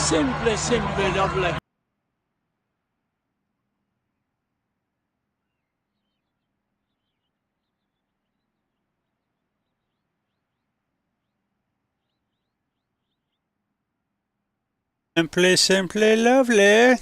Simply, simply lovely. Simply, simply lovely.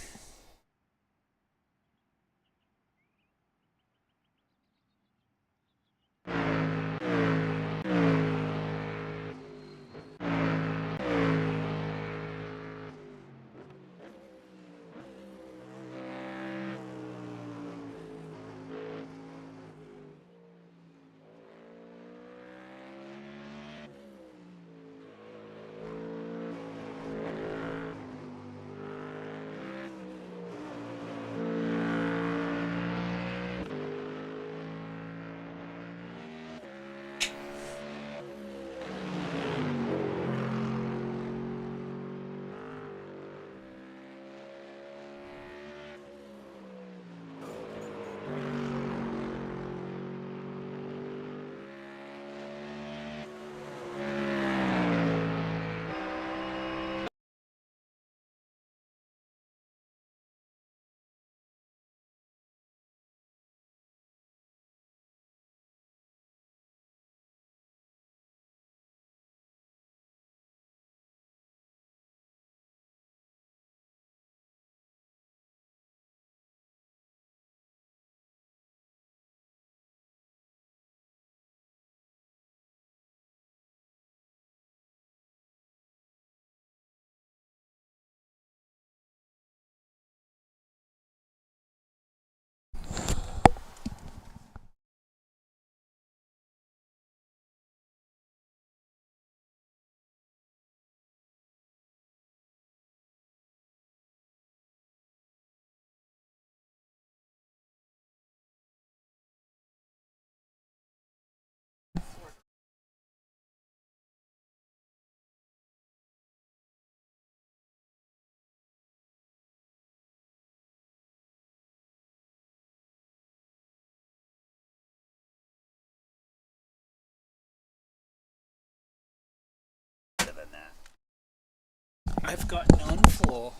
I've got none for.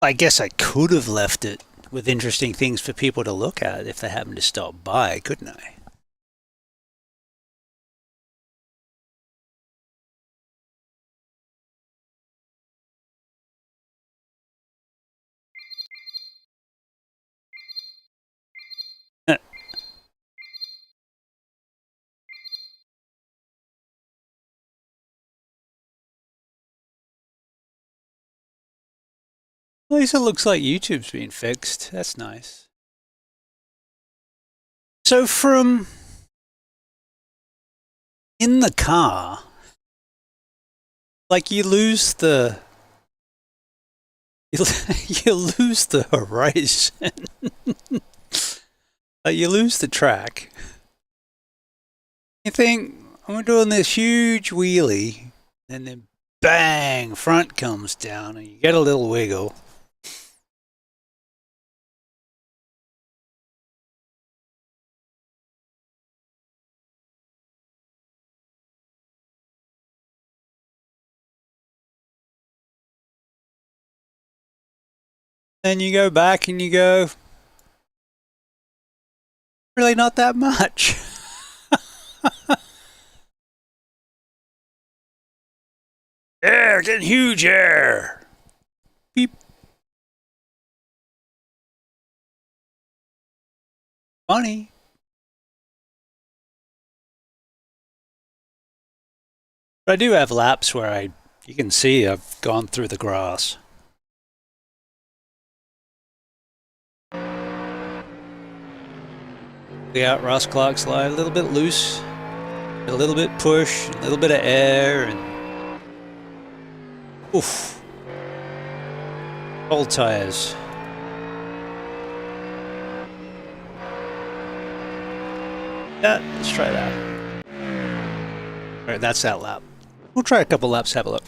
I guess I could have left it with interesting things for people to look at if they happen to stop by, couldn't I? At least it looks like YouTube's been fixed. That's nice. So from in the car, like you lose the you lose the horizon. You lose the track. You think I'm doing this huge wheelie, and then bang, front comes down, and you get a little wiggle. Then you go back and you go, really not that much. Yeah, getting huge air. Beep. Funny. But I do have laps where you can see I've gone through the grass. Look out, Ross Clark slide, a little bit loose, a little bit push, a little bit of air, and oof. Old tires. Yeah, let's try that. Alright, that's that lap. We'll try a couple laps, have a look.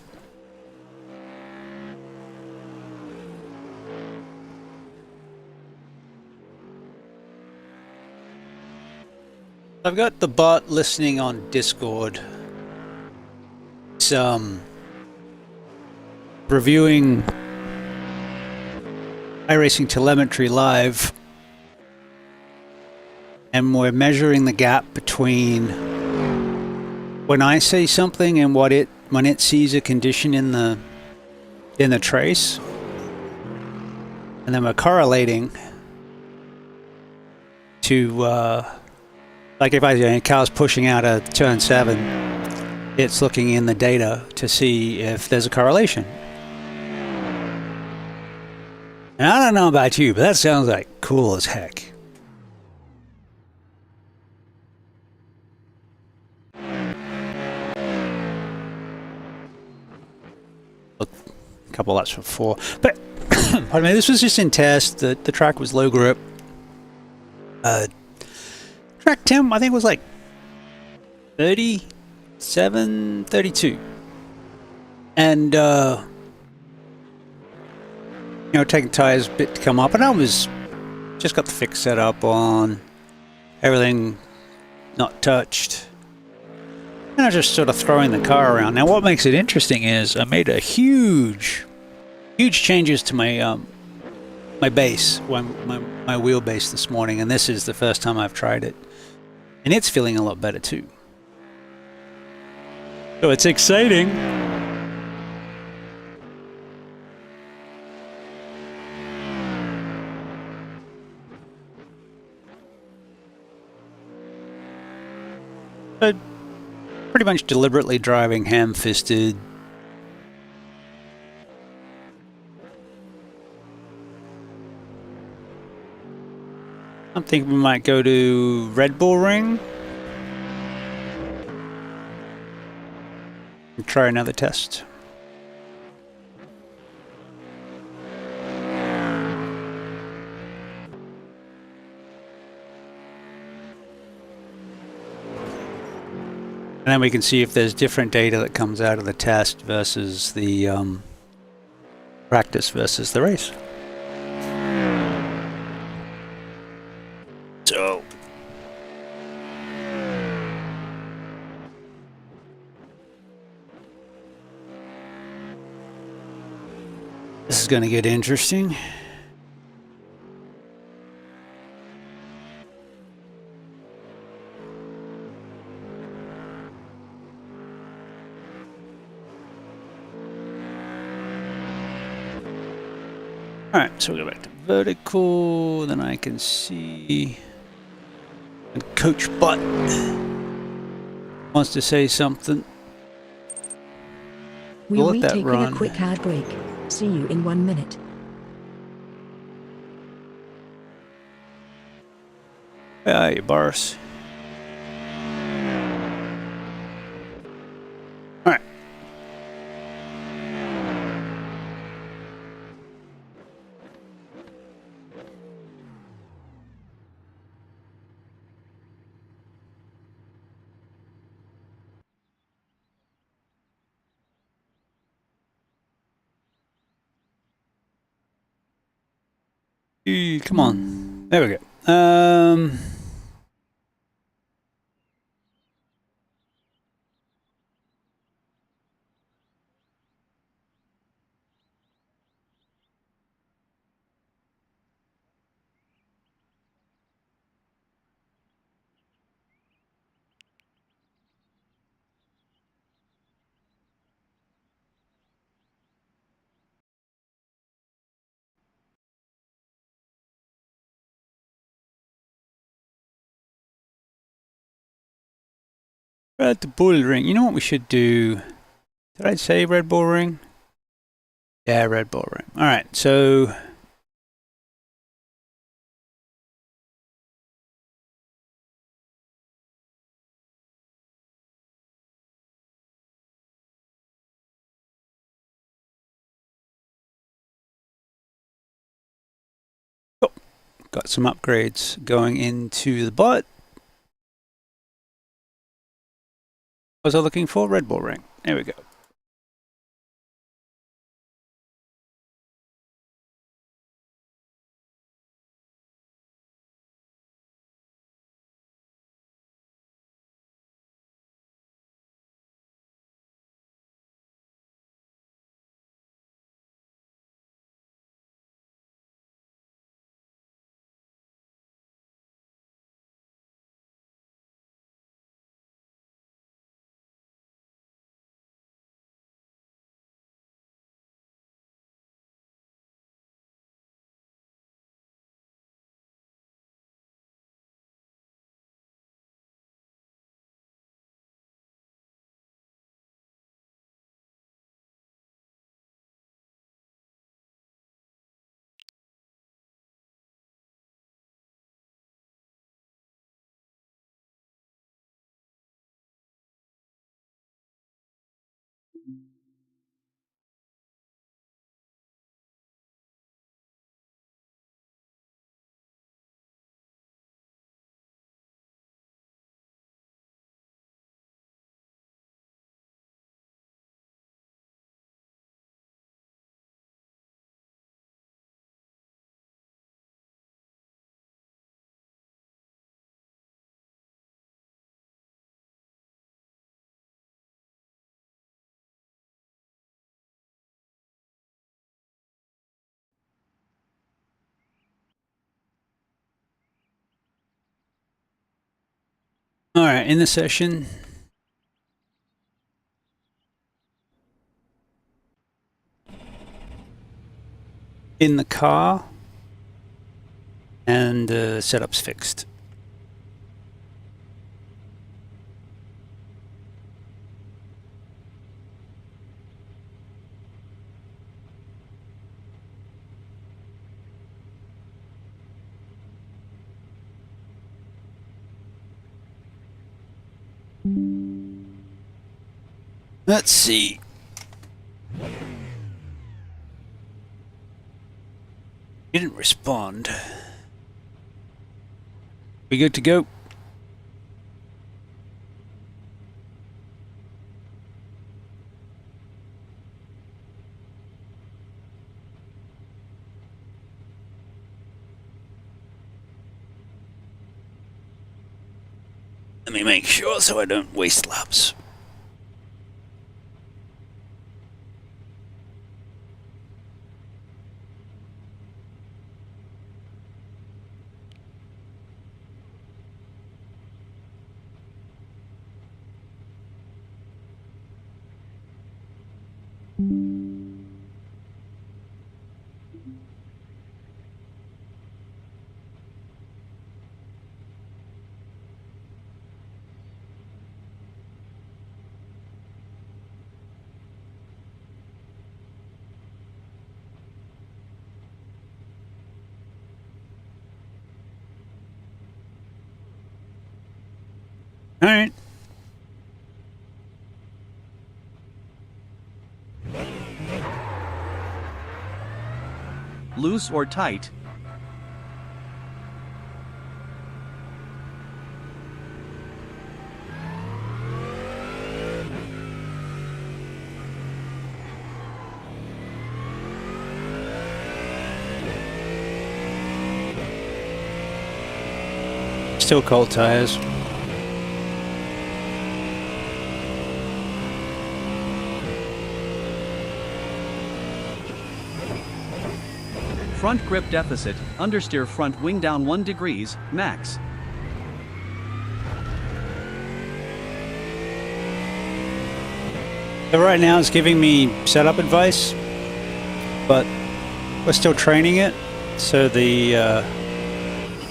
I've got the bot listening on Discord. It's reviewing iRacing telemetry live, and we're measuring the gap between when I say something and when it sees a condition in the trace, and then we're correlating to like if a car's pushing out a turn 7, it's looking in the data to see if there's a correlation. And I don't know about you, but that sounds like cool as heck. Look, a couple laps from 4. But, pardon me, this was just in test. The track was low grip. Track 10, I think, was like 37, 32. And, taking tires a bit to come up. And I was just got the fix set up on everything not touched. And I was just sort of throwing the car around. Now, what makes it interesting is I made a huge changes to my my base, my wheelbase this morning, and this is the first time I've tried it. And it's feeling a lot better too. So it's exciting. But pretty much deliberately driving ham-fisted. I'm thinking we might go to Red Bull Ring and try another test. And then we can see if there's different data that comes out of the test versus the practice versus the race. So this is going to get interesting. Alright, so we go back to vertical, then I can see... And Coach Butt wants to say something. We'll let be that taking run. a quick ad break. See you in 1 minute. Where are you, Boris? Alright. Come on. There we go. Red Bull Ring. You know what we should do? Did I say Red Bull Ring? Yeah, Red Bull Ring. Alright, so... Oh, got some upgrades going into the bot. What was I looking for? Red Bull Ring. There we go. Alright, in the session... in the car, and the setup's fixed. Let's see. He didn't respond. We good to go? Let me make sure so I don't waste laps. All right. Loose or tight? Still cold tires. Front grip deficit, understeer front wing down 1 degrees, max. So right now it's giving me setup advice, but we're still training it. So the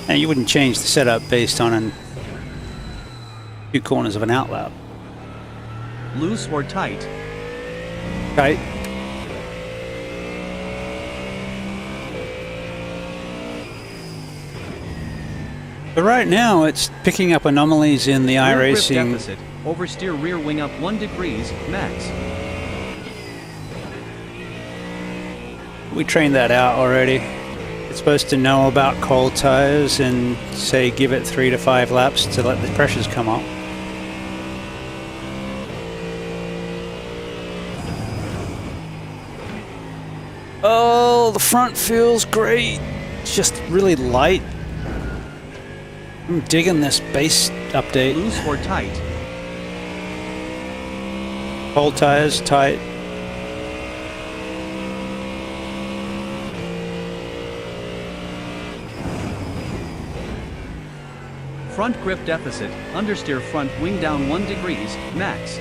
now you wouldn't change the setup based on a few corners of an outlap. Loose or tight? Tight. But right now it's picking up anomalies in the Rear grip iRacing. deficit, oversteer rear wing up 1 degrees, max. We trained that out already. It's supposed to know about cold tires and say give it 3 to 5 laps to let the pressures come up. Oh, the front feels great. It's just really light. I'm digging this base update. Loose or tight? Cold tires, tight. Front grip deficit, understeer front wing down 1 degrees, max.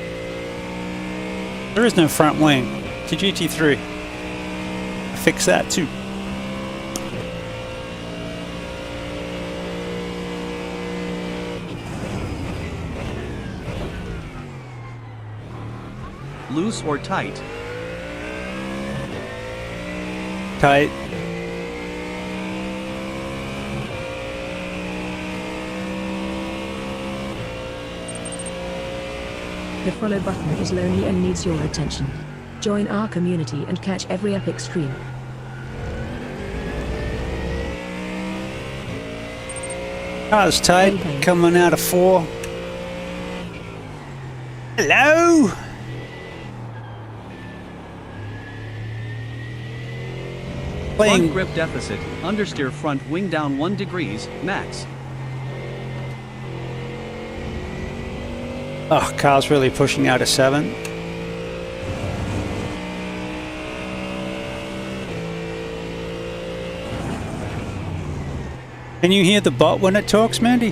There is no front wing to GT3. Fix that too. Loose or tight? Tight. The follow button is lonely and needs your attention. Join our community and catch every epic stream. Car's tight, Okay. coming out of 4. Hello? Front Playing. grip deficit, understeer front wing down 1 degrees, max. Oh, car's really pushing out a 7. Can you hear the bot when it talks, Mandy?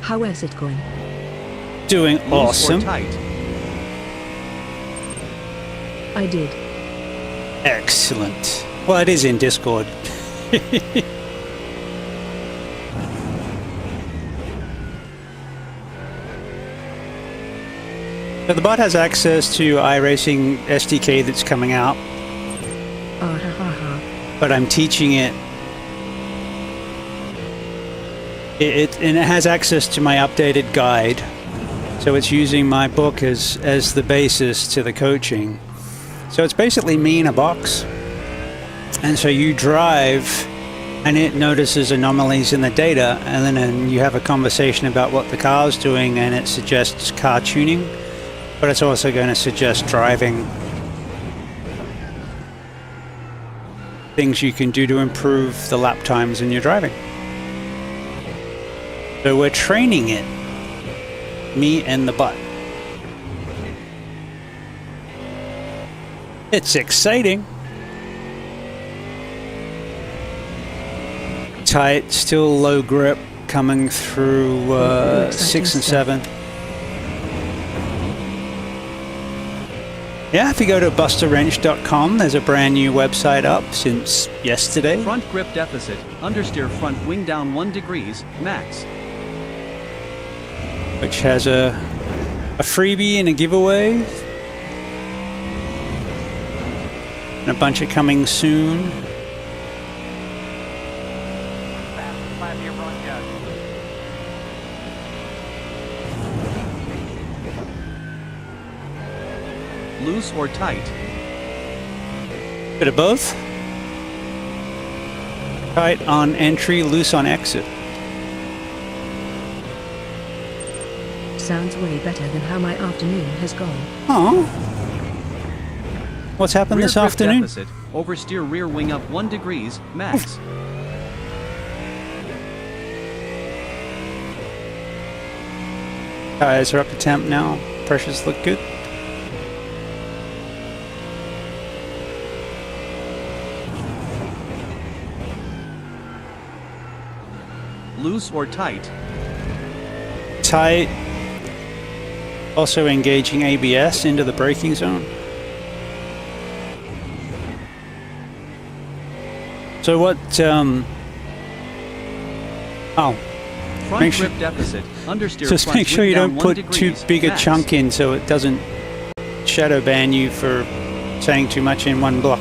How is it going? Doing Loose or awesome. tight? I did. Excellent. Well, it is in Discord. So the bot has access to iRacing SDK that's coming out, Ah ha ha ha. but I'm teaching it. And it has access to my updated guide, so it's using my book as the basis to the coaching. So it's basically me in a box, and so you drive, and it notices anomalies in the data, and then you have a conversation about what the car's doing, and it suggests car tuning, but it's also going to suggest driving things you can do to improve the lap times in your driving. So we're training it, me and the bot. It's exciting. Tight, still low grip, coming through 6 and 7. Yeah, if you go to BustaWrench.com, there's a brand new website up since yesterday. Front grip deficit, understeer front wing down 1 degrees, max. Which has a freebie and a giveaway. And a bunch are coming soon. Loose or tight? Bit of both. Tight on entry, loose on exit. Sounds way better than how my afternoon has gone. Oh. What's happened Rear this grip afternoon? Deficit, oversteer rear wing up 1 degrees, max. Tires are up to temp now. Pressures look good. Loose or tight? Tight. Also engaging ABS into the braking zone. So what, oh. Front Make sure- grip deficit, understeer Just front make sure wing you down don't 1 put too degrees, big a max. chunk in so it doesn't shadow ban you for saying too much in one block.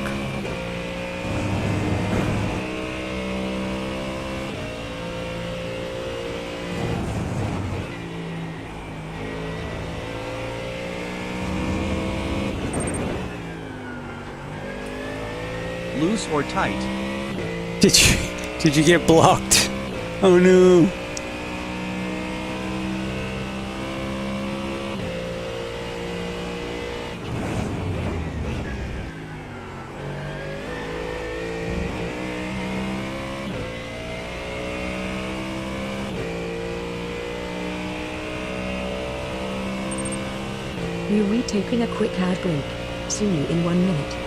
Loose or tight? Did you get blocked? Oh no. We're taking a quick ad break. See you in 1 minute.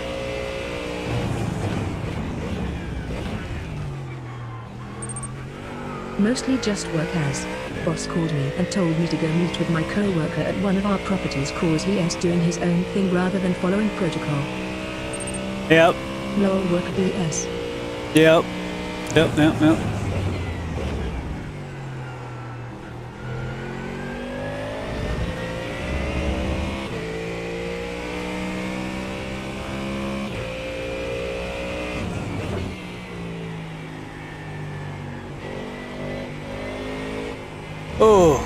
Mostly just work as. Boss called me and told me to go meet with my co-worker at one of our properties cause he is doing his own thing rather than following protocol. Yep. Lol work BS. Yep. Yep. Oh.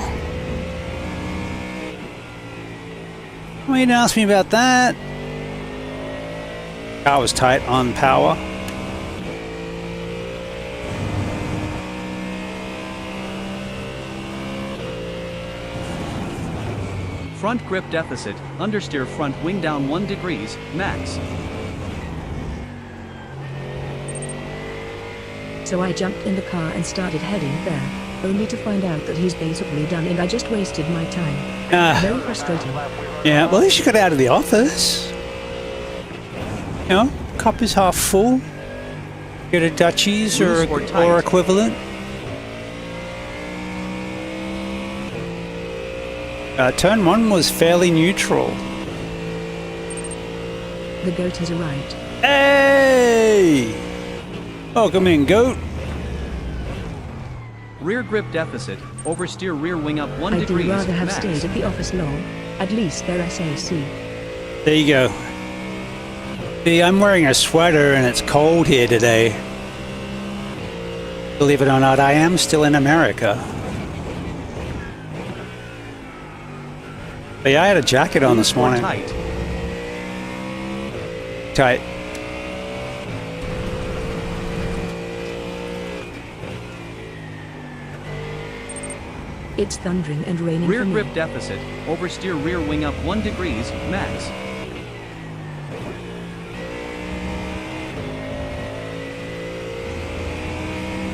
Well, you didn't ask me about that. Car was tight on power. Front grip deficit, understeer front wing down 1 degrees, max. So I jumped in the car and started heading there, only to find out that he's basically done and I just wasted my time. Very frustrating. Yeah, well, at least you got out of the office. You know, cup is half full. Get a Dutchies or equivalent. Turn 1 was fairly neutral. The goat has arrived. Hey! Welcome in, goat. Rear grip deficit, oversteer rear wing up 1 I'd degrees, rather have max. stayed at the office long. At least they're SAC. There you go. See, I'm wearing a sweater and it's cold here today. Believe it or not, I am still in America. But yeah, I had a jacket on this Loose or morning. tight? Tight. It's thundering and raining Rear for me. grip deficit, oversteer rear wing up 1 degrees, max.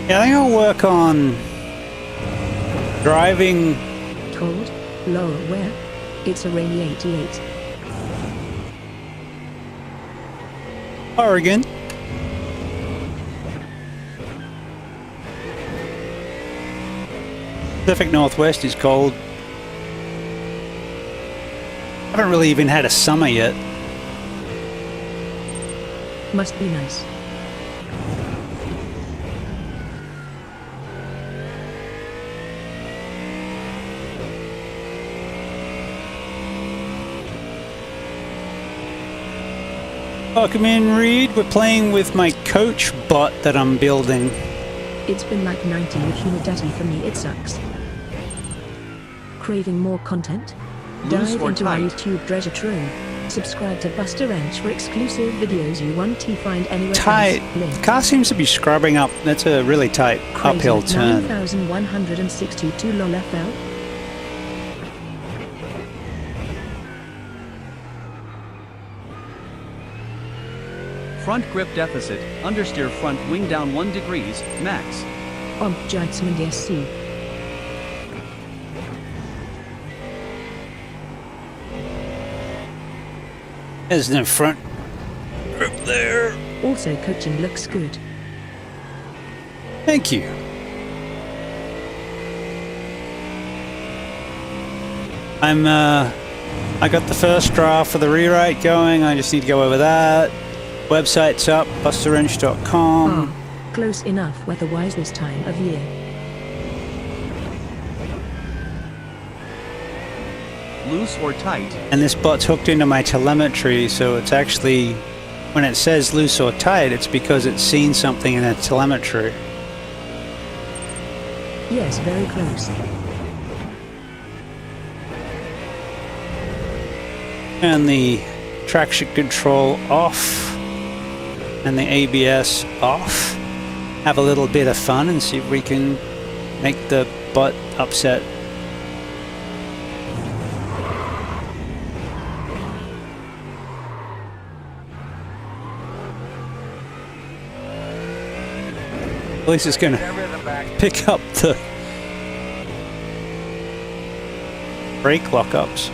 Yeah, I think I'll work on driving. Cold? Lol, where? It's a rainy 88. Oregon. Pacific Northwest is cold. Haven't really even had a summer yet. Must be nice. Welcome in, Reed. We're playing with my coach bot that I'm building. It's been like 90 with humidity for me, it sucks. Craving more content? Loose Dive or into our tight? YouTube treasure trove. Subscribe to BustaWrench for exclusive videos you won't find anywhere Tight. else. Link. Car seems to be scrubbing up. That's a really tight Crazy uphill turn. 9162 lol FL. Front grip deficit, understeer front wing down 1 degrees, max. Judgment SC. There's no front grip there. Also coaching looks good. Thank you. I got the first draft for the rewrite going. I just need to go over that. Website's up, BustaWrench.com. Close enough weather-wise this time of year. Loose or tight? And this bot's hooked into my telemetry, so it's actually, when it says loose or tight, it's because it's seen something in the telemetry. Yes, very close. And the traction control off. And the ABS off. Have a little bit of fun and see if we can make the bot upset. At least it's gonna pick up the brake lockups.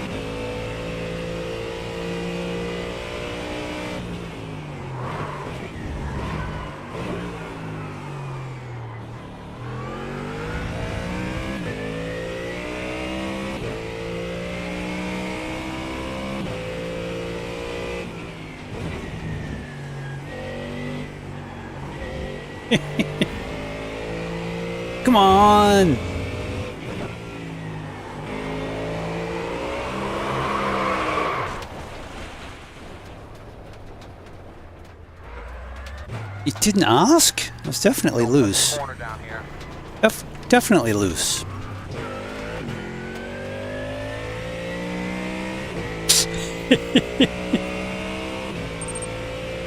Come on! You didn't ask? It was definitely loose. Definitely loose.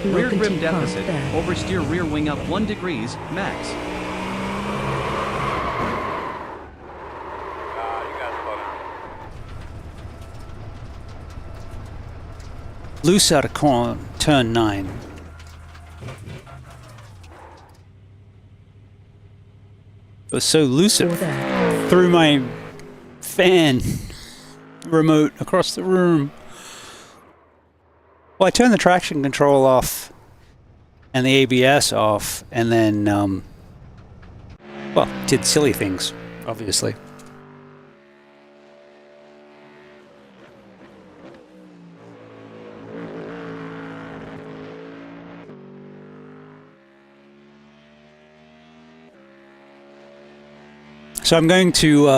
Rear Welcome rim to deficit, Park there. oversteer rear wing up 1 degrees, max. Loose out of turn 9. It was so loose it Or there. threw my fan remote across the room. Well, I turned the traction control off and the ABS off, and then, well, did silly things, obviously. So I'm going to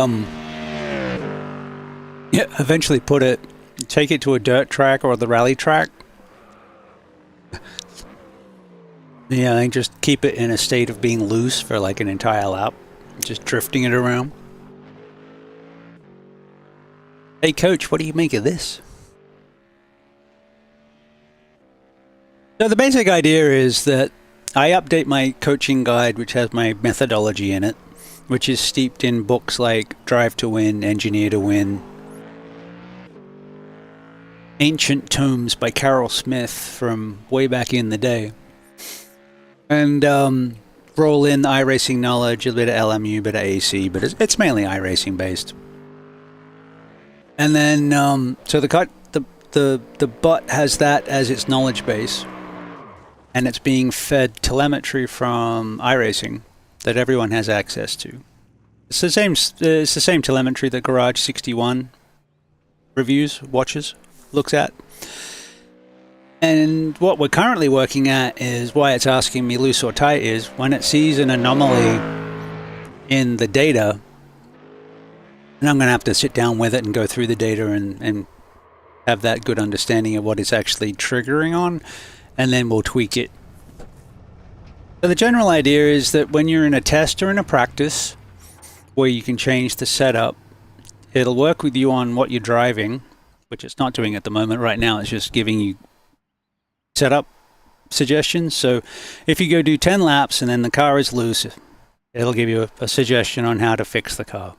eventually take it to a dirt track or the rally track. Yeah, and just keep it in a state of being loose for like an entire lap, just drifting it around. Hey coach, what do you make of this? So the basic idea is that I update my coaching guide, which has my methodology in it, which is steeped in books like Drive to Win, Engineer to Win, ancient tomes by Carol Smith from way back in the day. And roll in iRacing knowledge, a bit of LMU, a bit of AC, but it's mainly iRacing based. And then, so the bot has that as its knowledge base, and it's being fed telemetry from iRacing that everyone has access to. It's the same telemetry that Garage 61 reviews, watches, looks at. And what we're currently working at is why it's asking me loose or tight is when it sees an anomaly in the data, and I'm going to have to sit down with it and go through the data and have that good understanding of what it's actually triggering on, and then we'll tweak it. So the general idea is that when you're in a test or in a practice where you can change the setup, it'll work with you on what you're driving, which it's not doing at the moment. Right now it's just giving you setup suggestions. So if you go do 10 laps and then the car is loose, it'll give you a suggestion on how to fix the car.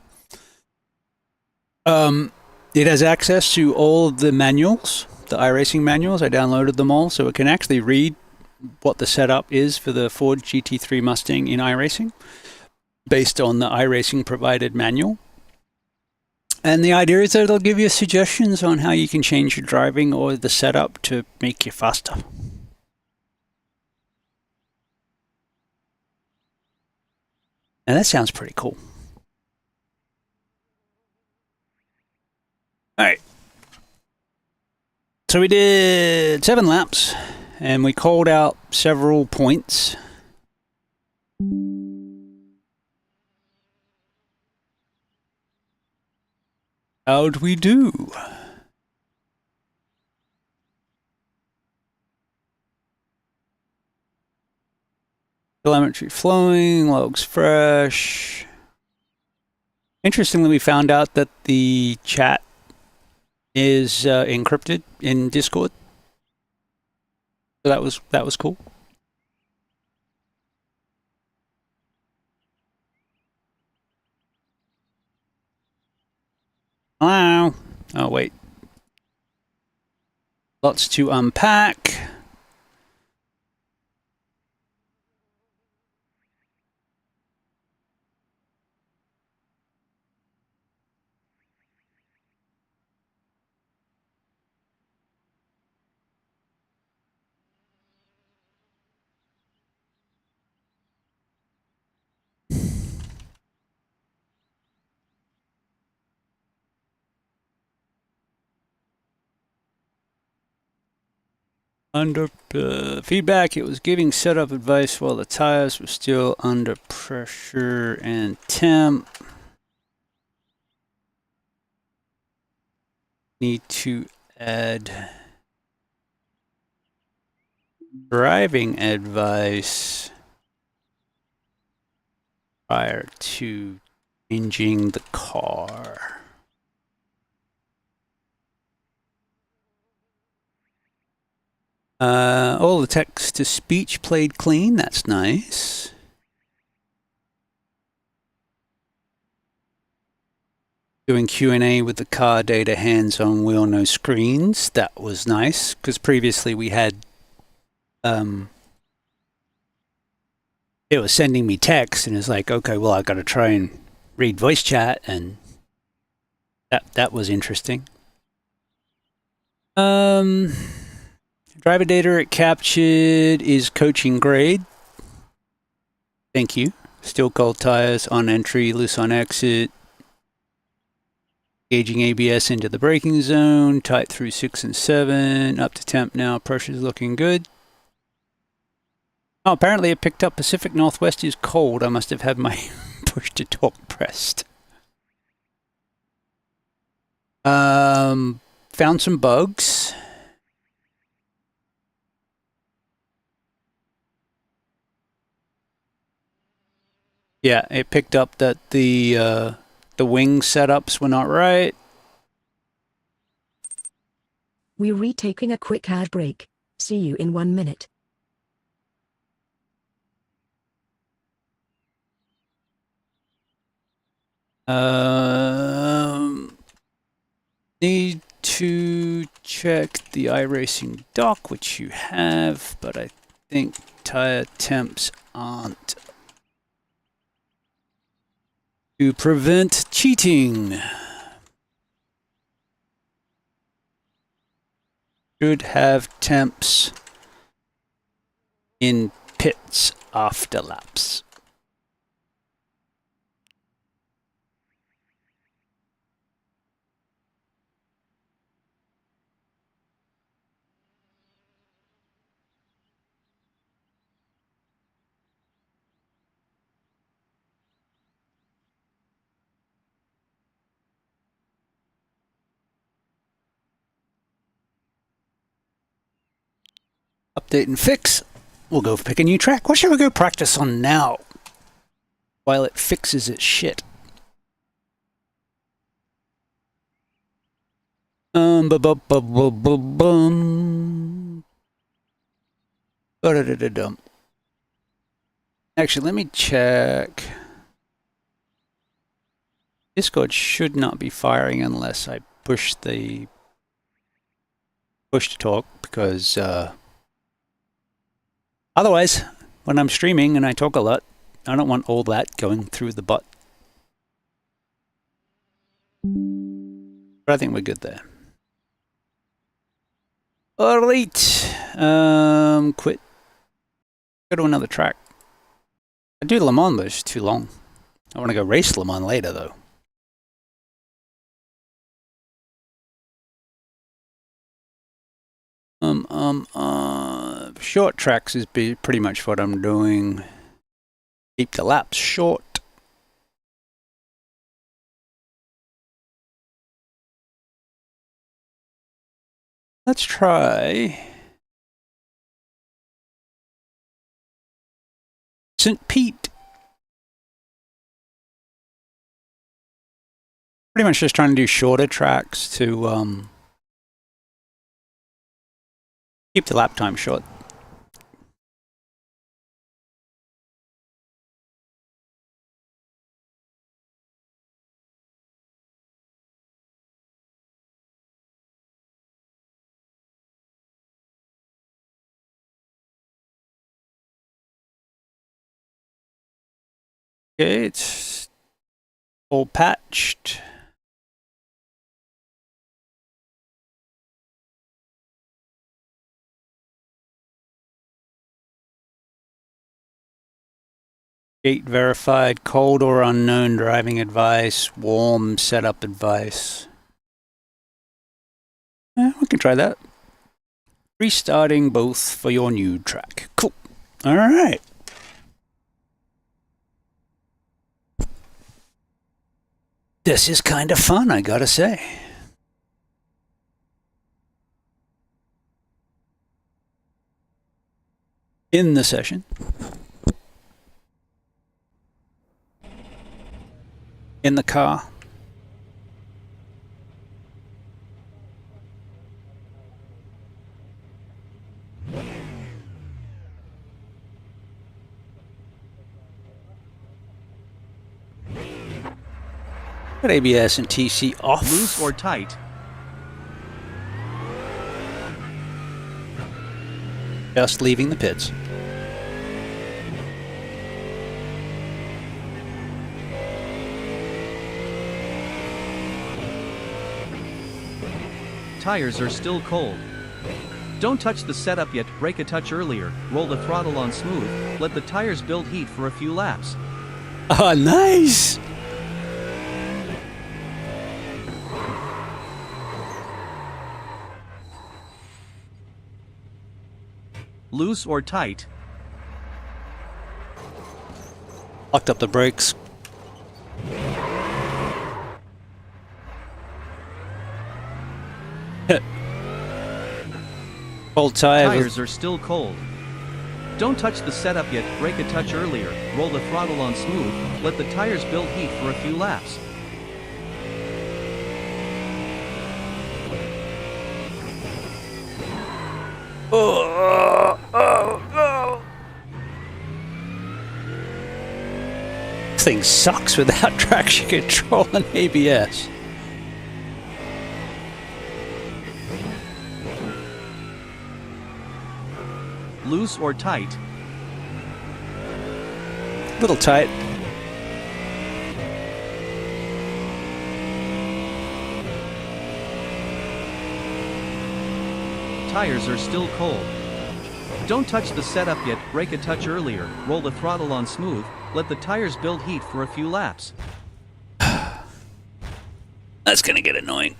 It has access to all of the manuals, the iRacing manuals. I downloaded them all, so it can actually read what the setup is for the Ford GT3 Mustang in iRacing based on the iRacing provided manual. And the idea is that it'll give you suggestions on how you can change your driving or the setup to make you faster. And that sounds pretty cool. All right. So we did 7 laps and we called out several points. How'd we do? Telemetry flowing, logs fresh. Interestingly, we found out that the chat is encrypted in Discord. So that was cool. Hello. Oh wait. Lots to unpack. Under feedback, it was giving setup advice while the tires were still under pressure and temp. Need to add driving advice prior to changing the car. All the text to speech played clean. That's nice. Doing Q&A with the car data hands on wheel, no screens. That was nice because previously we had it was sending me text and it's like, okay, well, I got to try and read voice chat, and that was interesting. Driver data it captured is coaching grade. Thank you. Still cold tires on entry, loose on exit. Gauging ABS into the braking zone, tight through 6 and 7, up to temp now, pressure's looking good. Oh, apparently it picked up Pacific Northwest is cold. I must have had my push to talk pressed. Found some bugs. Yeah, it picked up that the wing setups were not right. We're retaking a quick ad break. See you in 1 minute. Need to check the iRacing dock, which you have, but I think tire temps aren't. To prevent cheating. Should have temps in pits after laps. Update and fix. We'll go pick a new track. What should we go practice on now? While it fixes its shit. Actually, let me check. Discord should not be firing unless I push to talk, because otherwise, when I'm streaming and I talk a lot, I don't want all that going through the bot. But I think we're good there. Alright. Quit. Go to another track. I do Le Mans, but it's too long. I want to go race Le Mans later, though. Short tracks is pretty much what I'm doing. Keep the laps short. Let's try St. Pete. Pretty much just trying to do shorter tracks to keep the lap time short. Okay, it's all patched. Gate verified, cold or unknown driving advice, warm setup advice. We can try that. Restarting both for your new track. Cool. All right. This is kind of fun, I gotta say. In the session. In the car. Got ABS and TC off. Loose or tight? Just leaving the pits. Tires are still cold. Don't touch the setup yet, brake a touch earlier, roll the throttle on smooth, let the tires build heat for a few laps. Oh, nice! Loose or tight? Locked up the brakes. Cold Tires are still cold. Don't touch the setup yet, brake a touch earlier, roll the throttle on smooth, let the tires build heat for a few laps. This thing sucks without traction control and ABS. Loose or tight? Little tight. Tires are still cold. Don't touch the setup yet, brake a touch earlier, roll the throttle on smooth, let the tires build heat for a few laps. That's gonna get annoying.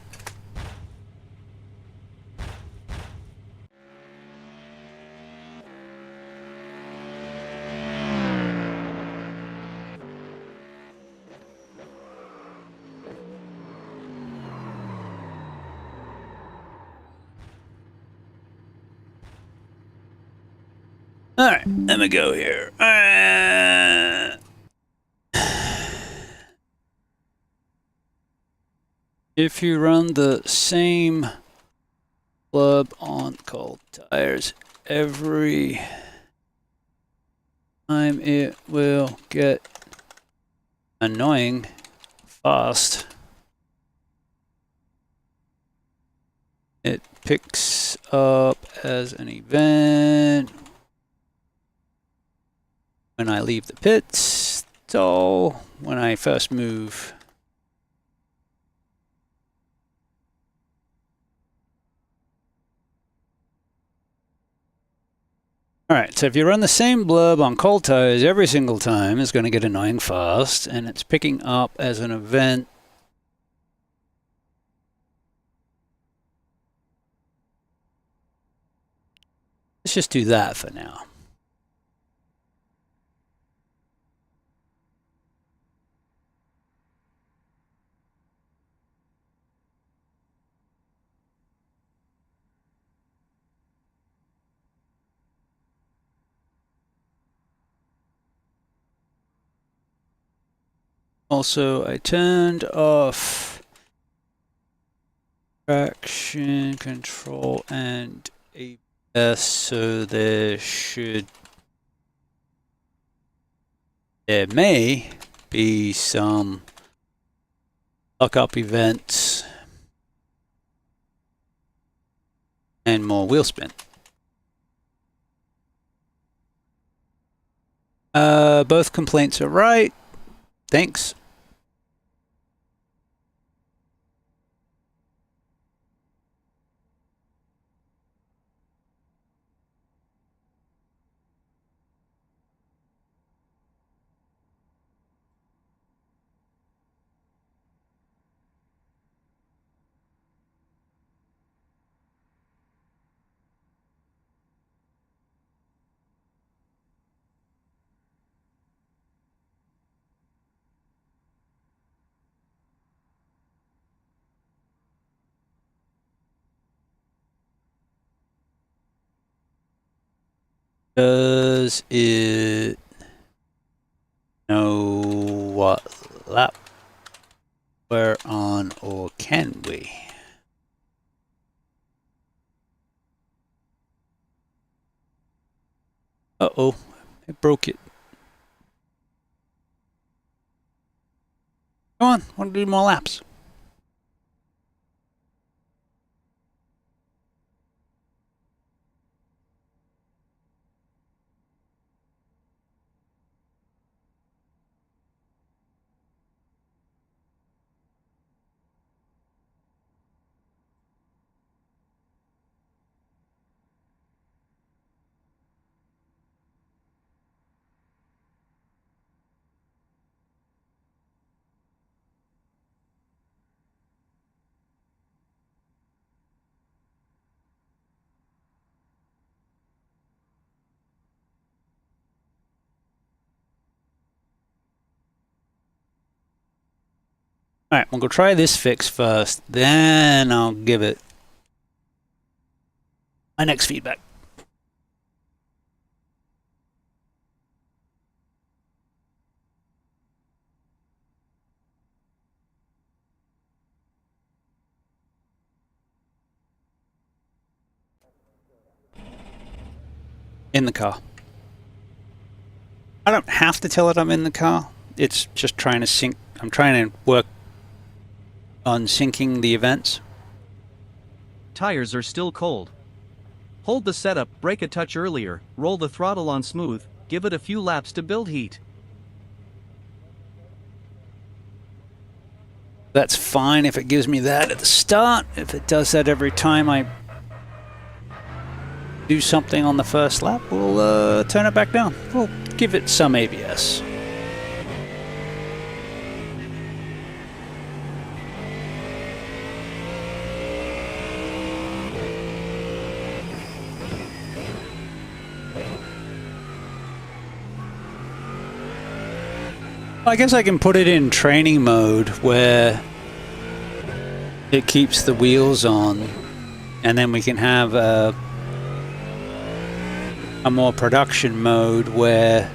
Alright, let me go here. If you run the same blub on cold tires every time, it will get annoying fast. It picks up as an event when I leave the pits, so when I first move. Alright, so if you run the same blurb on cold tires every single time, it's going to get annoying fast, and it's picking up as an event. Let's just do that for now. Also, I turned off traction control and ABS, so there may be some lock-up events and more wheel spin. Both complaints are right. Thanks. Does it know what lap we're on, or can we? Uh-oh, it broke it. Come on, want to do more laps. Alright, we'll go try this fix first, then I'll give it my next feedback. In the car. I don't have to tell it I'm in the car. It's just trying to sync. I'm trying to work on syncing the events. Tires are still cold. Hold the setup brake a touch earlier, roll the throttle on smooth, give it a few laps to build heat. That's fine if it gives me that at the start. If it does that every time I do something on the first lap, we'll turn it back down. We'll give it some ABS. I guess I can put it in training mode where it keeps the wheels on, and then we can have a more production mode where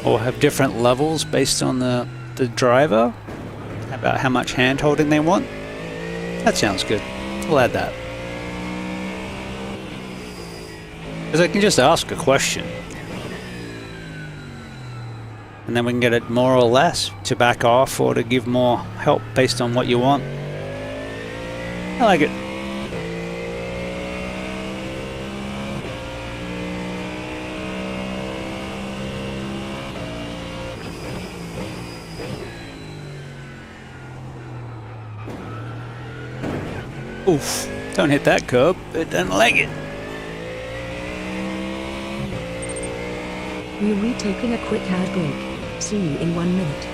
or have different levels based on the driver about how much hand holding they want. That sounds good. We'll add that. Because I can just ask a question. And then we can get it more or less to back off or to give more help based on what you want. I like it. Oof, don't hit that curb. It doesn't like it. We'll be taking a quick ad break. See you in 1 minute.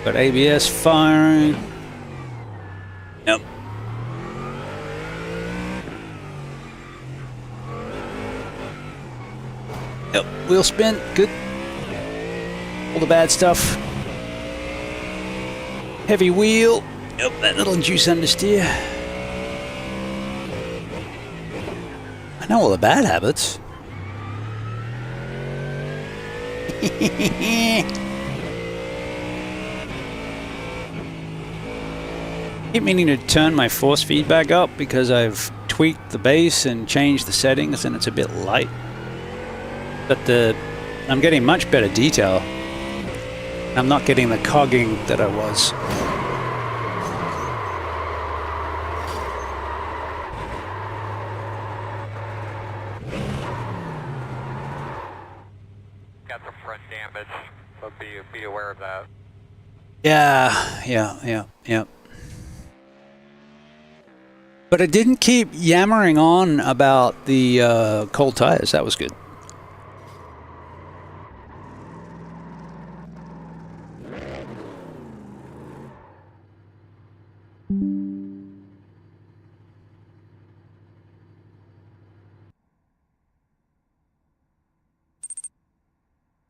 Got ABS firing. Yep. Yep, wheel spin, good. All the bad stuff. Heavy wheel. Yep, that little juice understeer. I know all the bad habits. Keep meaning to turn my force feedback up because I've tweaked the base and changed the settings and it's a bit light. But I'm getting much better detail. I'm not getting the cogging that I was. Got some front damage, so be aware of that. Yeah. But it didn't keep yammering on about the cold tires. That was good.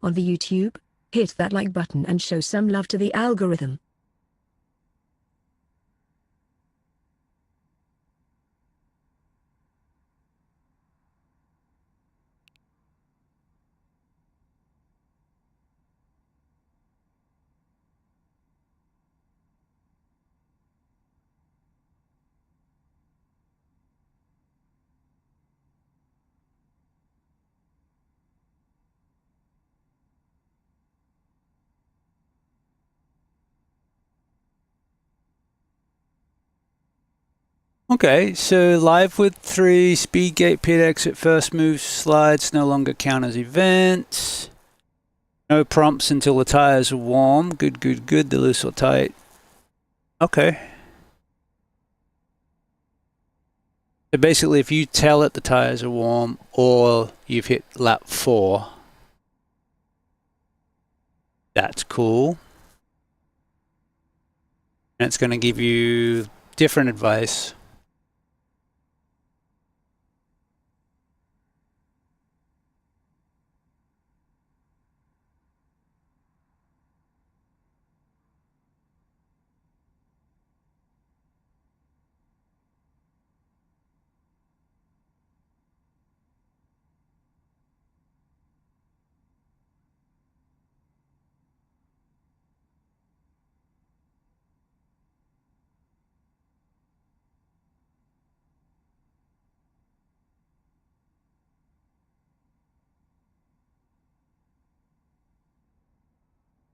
On the YouTube, hit that like button and show some love to the algorithm. Okay, so live with 3, speed gate, pit exit, first move, slides no longer count as events. No prompts until the tires are warm. Good. They're loose or tight. Okay. So basically, if you tell it the tires are warm or you've hit lap 4, that's cool. And it's going to give you different advice.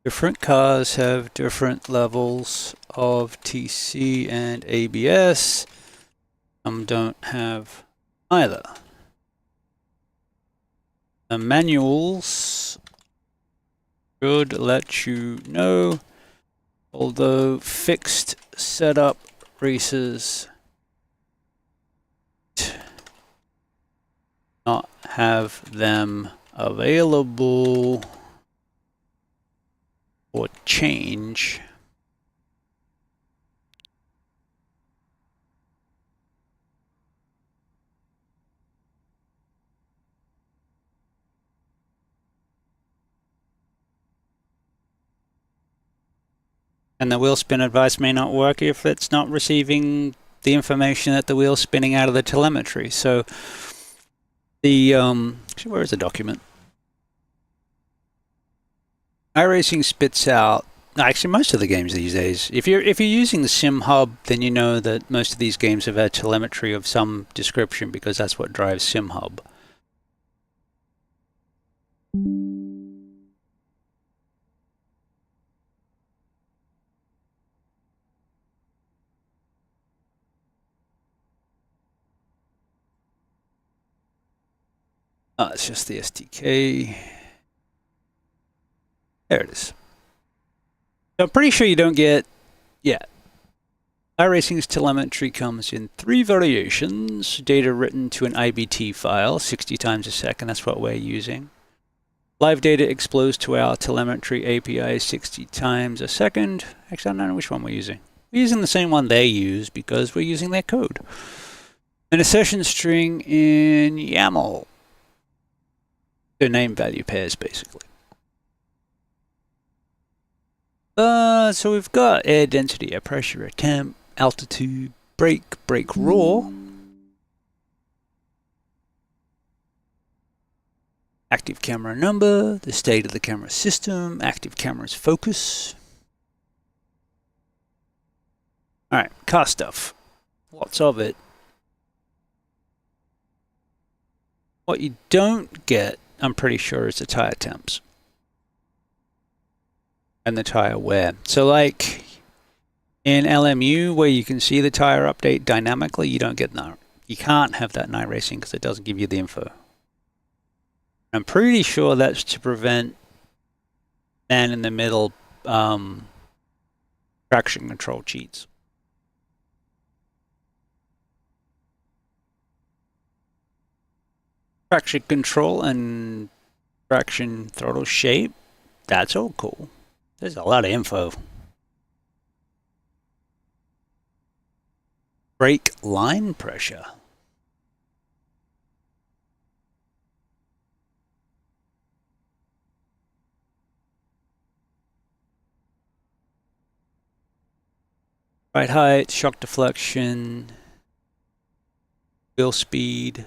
Different cars have different levels of TC and ABS. Some don't have either. The manuals should let you know, although fixed setup races not have them available or change. And the wheel spin advice may not work if it's not receiving the information that the wheel's spinning out of the telemetry. So the actually, where is the document? iRacing spits out, actually most of the games these days, if you're using the sim hub, then you know that most of these games have had telemetry of some description because that's what drives sim hub. It's just the SDK. There it is. So I'm pretty sure you don't get, yeah. iRacing's telemetry comes in 3 variations. Data written to an IBT file, 60 times a second, that's what we're using. Live data explodes to our telemetry API 60 times a second. Actually, I don't know which one we're using. We're using the same one they use because we're using their code. An assertion string in YAML. Their name value pairs, basically. So we've got air density, air pressure, air temp, altitude, brake raw. Active camera number, the state of the camera system, active camera's focus. Alright, car stuff. Lots of it. What you don't get, I'm pretty sure, is the tire temps. And the tire wear. So like in LMU where you can see the tire update dynamically, you don't get that. You can't have that in iRacing because it doesn't give you the info. I'm pretty sure that's to prevent man-in-the-middle traction control cheats. Traction control and traction throttle shape, that's all cool. There's a lot of info. Brake line pressure. Ride height, shock deflection, wheel speed.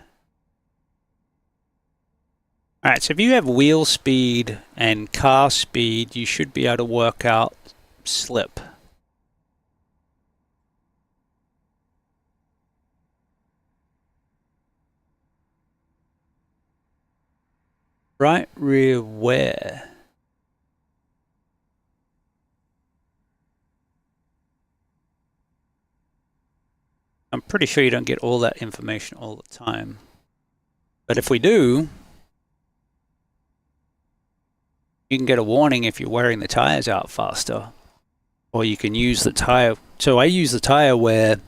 Alright, so if you have wheel speed and car speed, you should be able to work out slip. Right rear wear. I'm pretty sure you don't get all that information all the time. But if we do, you can get a warning if you're wearing the tires out faster. Or you can use the tire. So I use the tire wear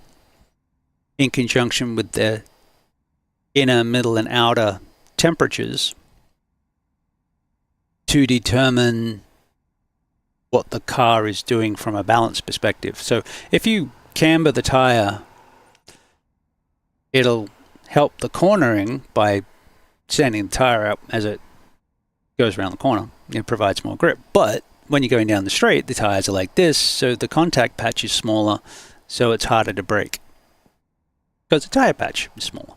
in conjunction with the inner, middle, and outer temperatures to determine what the car is doing from a balance perspective. So if you camber the tire, it'll help the cornering by sanding the tire out as it goes around the corner. It provides more grip. But when you're going down the straight, the tires are like this, so the contact patch is smaller, so it's harder to brake. Because the tire patch is smaller.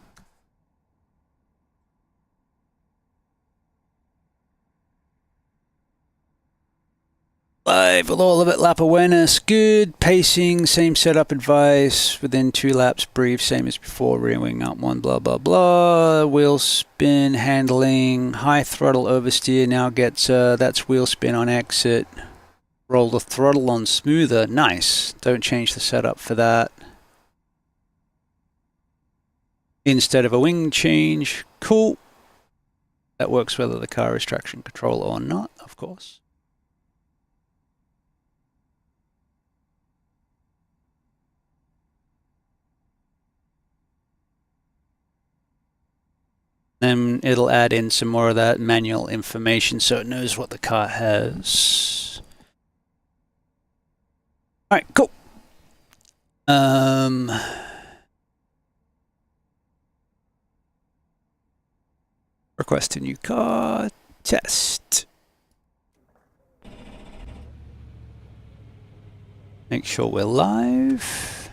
Live with all of it, lap awareness, good. Pacing, same setup advice. Within 2 laps, brief, same as before, rear wing up 1, blah, blah, blah. Wheel spin, handling, high throttle oversteer now gets, that's wheel spin on exit. Roll the throttle on smoother, nice. Don't change the setup for that. Instead of a wing change, cool. That works whether the car is traction control or not, of course. Then it'll add in some more of that manual information so it knows what the car has. Alright, cool. Request a new car. Test. Make sure we're live.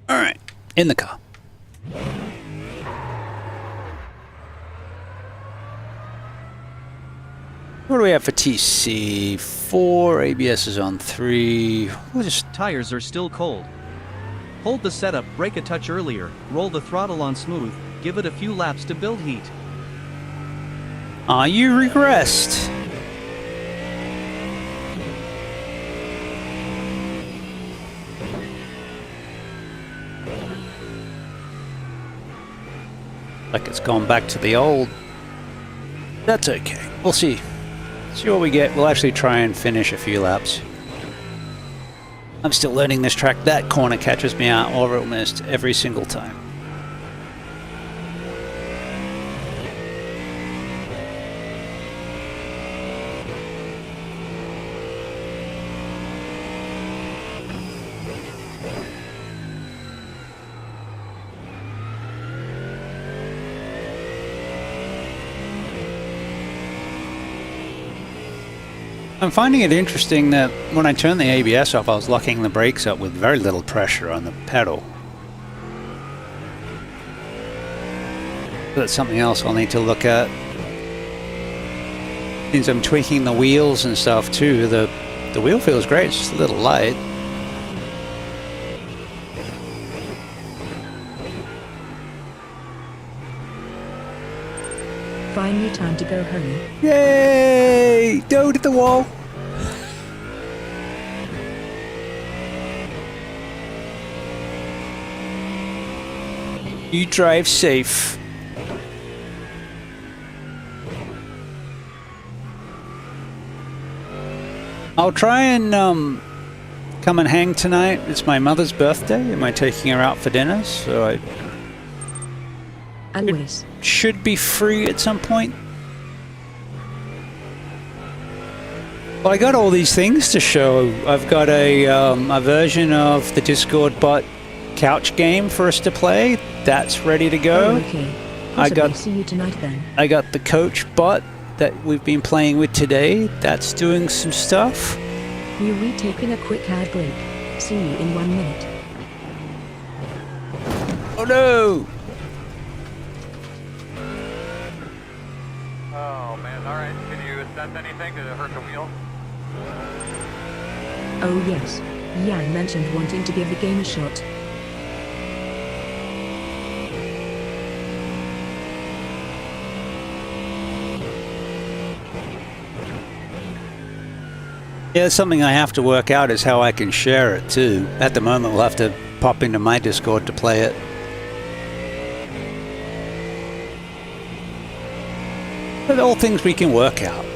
All right, in the car. What do we have for TC? 4, ABS is on 3. We'll just... Tires are still cold. Hold the setup, brake a touch earlier, roll the throttle on smooth, give it a few laps to build heat. You regressed. Like it's gone back to the old. That's okay. We'll see. See what we get. We'll actually try and finish a few laps. I'm still learning this track. That corner catches me out almost every single time. I'm finding it interesting that when I turned the ABS off, I was locking the brakes up with very little pressure on the pedal. That's something else I'll need to look at. Means I'm tweaking the wheels and stuff too. The wheel feels great, it's just a little light. Finally time to go home. Yay! Don't hit the wall! You drive safe. I'll try and come and hang tonight. It's my mother's birthday. Am I taking her out for dinner? So I Always. should be free at some point. Well, I got all these things to show. I've got a version of the Discord bot couch game for us to play. That's ready to go. Oh, okay. See you tonight then. I got the coach bot that we've been playing with today. That's doing some stuff. We're taking a quick ad break. See you in 1 minute. Oh no! Oh man, alright. Can you assess anything? Did it hurt the wheel? Oh yes. Yang mentioned wanting to give the game a shot. Yeah, it's something I have to work out is how I can share it too. At the moment, we'll have to pop into my Discord to play it. But all things we can work out.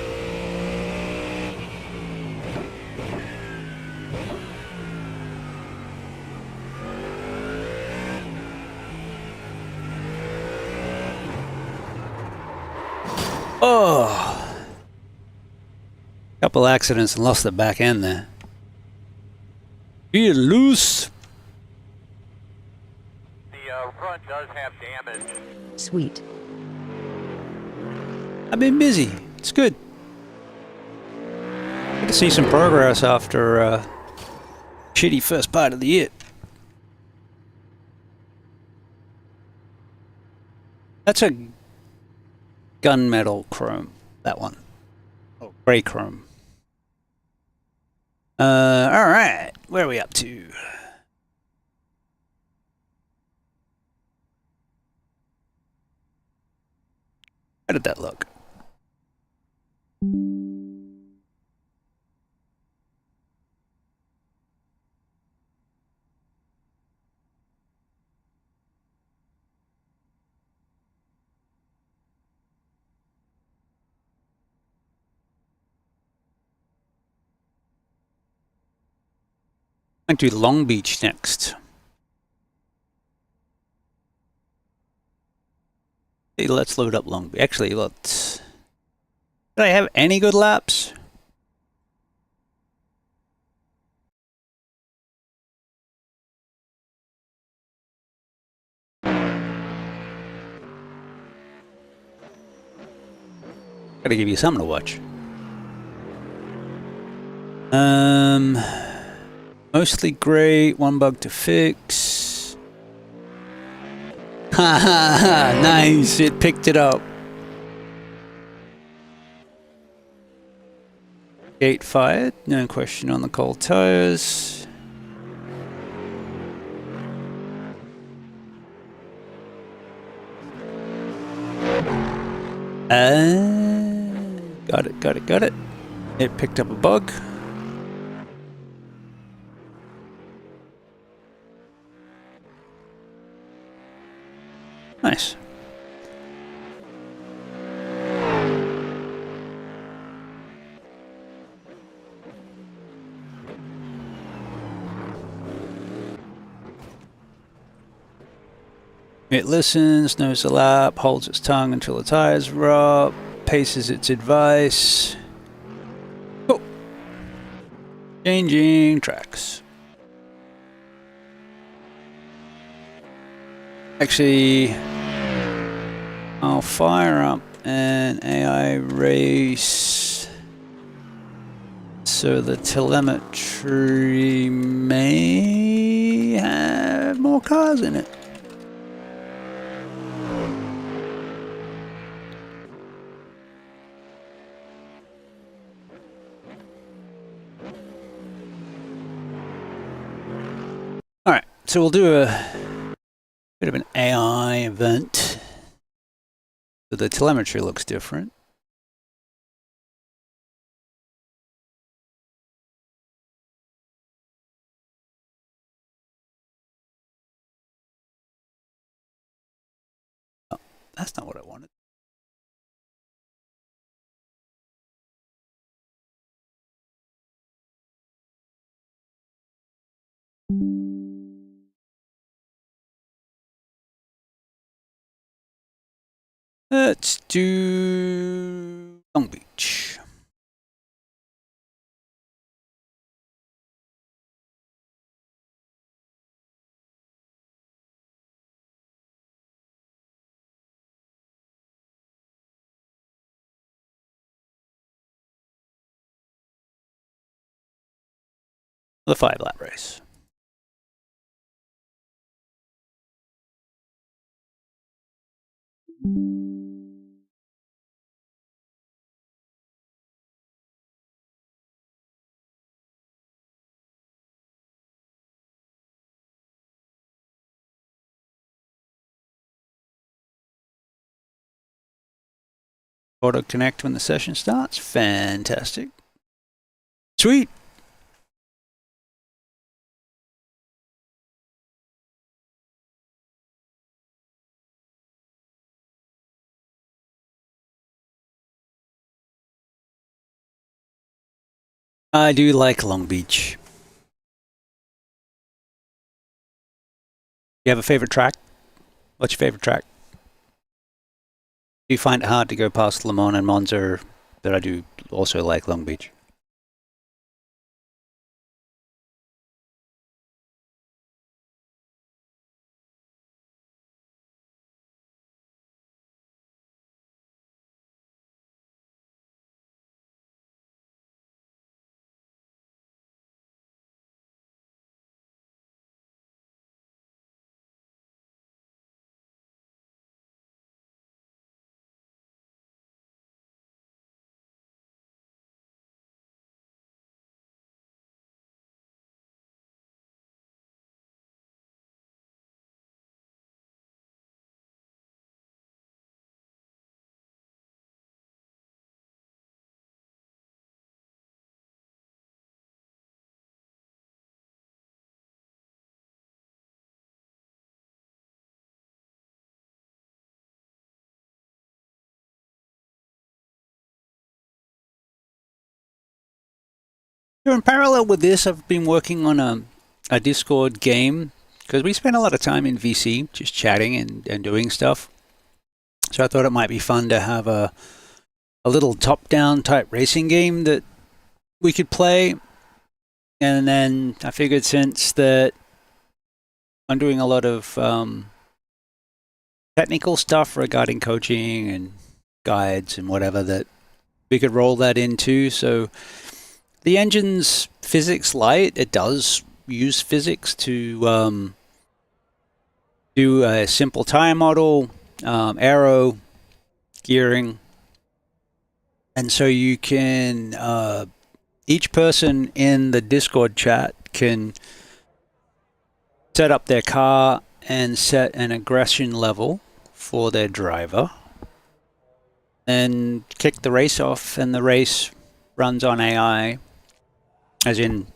Oh! Couple accidents and lost the back end there. Be loose. The front does have damage. Sweet. I've been busy. It's good. Good to see some progress after a shitty first part of the year. That's a gunmetal chrome. That one. Oh, gray chrome. Alright. Where are we up to? How did that look? I'm going to Long Beach next. Hey, let's load up Long Beach. Actually, let's... Did I have any good laps? Gotta give you something to watch. Mostly great, one bug to fix. Ha ha ha, nice, it picked it up. Gate fired, no question on the cold tires. Got it. It picked up a bug. Nice. It listens, knows the lap, holds its tongue until the tires are up, paces its advice. Oh. Changing tracks. Actually, I'll fire up an AI race so the telemetry may have more cars in it. Alright, so we'll do a bit of an AI event. So the telemetry looks different. Oh, that's not what I wanted. Let's do Long Beach. The 5-lap race. Auto connect when the session starts. Fantastic. Sweet. I do like Long Beach. You have a favorite track? What's your favorite track? Do you find it hard to go past Le Mans and Monza? But I do also like Long Beach. So in parallel with this, I've been working on a Discord game because we spend a lot of time in VC just chatting and doing stuff. So I thought it might be fun to have a little top-down type racing game that we could play. And then I figured since that I'm doing a lot of technical stuff regarding coaching and guides and whatever, that we could roll that into. So the engine's physics light. It does use physics to do a simple tire model, aero, gearing. And so you can, each person in the Discord chat can set up their car and set an aggression level for their driver and kick the race off, and the race runs on AI, as in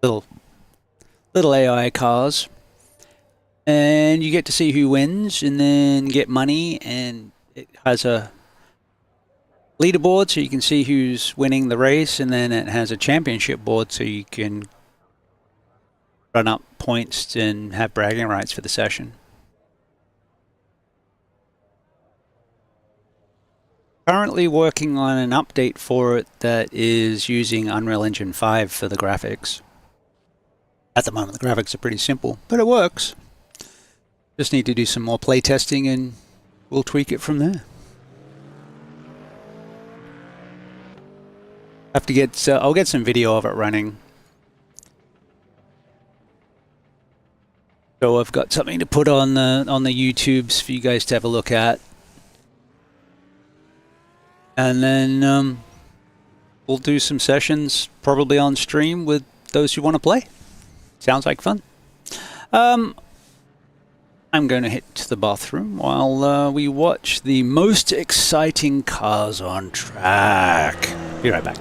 little AI cars, and you get to see who wins and then get money, and it has a leaderboard so you can see who's winning the race, and then it has a championship board so you can run up points and have bragging rights for the session. Currently working on an update for it that is using Unreal Engine 5 for the graphics. At the moment the graphics are pretty simple, but it works. Just need to do some more play testing and we'll tweak it from there. Have to get, I'll get some video of it running. So I've got something to put on the YouTubes for you guys to have a look at. And then we'll do some sessions probably on stream with those who want to play. Sounds like fun. I'm going to hit the bathroom while we watch the most exciting cars on track. Be right back.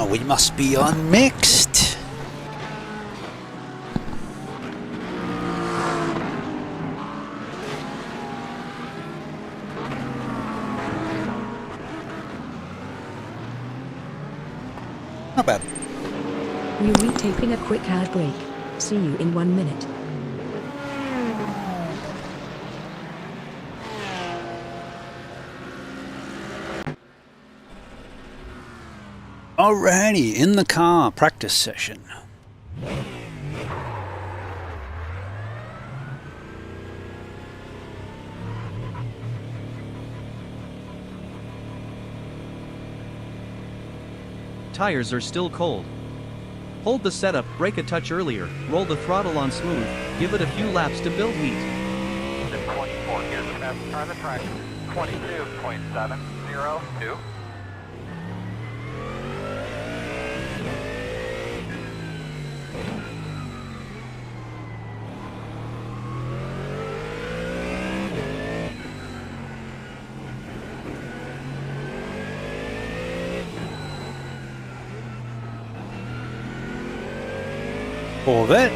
We must be on mixed. Not bad. We're retaping a quick ad break. See you in 1 minute. Alrighty, in the car, practice session. Tires are still cold. Hold the setup, brake a touch earlier, roll the throttle on smooth, give it a few laps to build heat. Then 24, here's the fastest car on the track. 22.702. Corvette.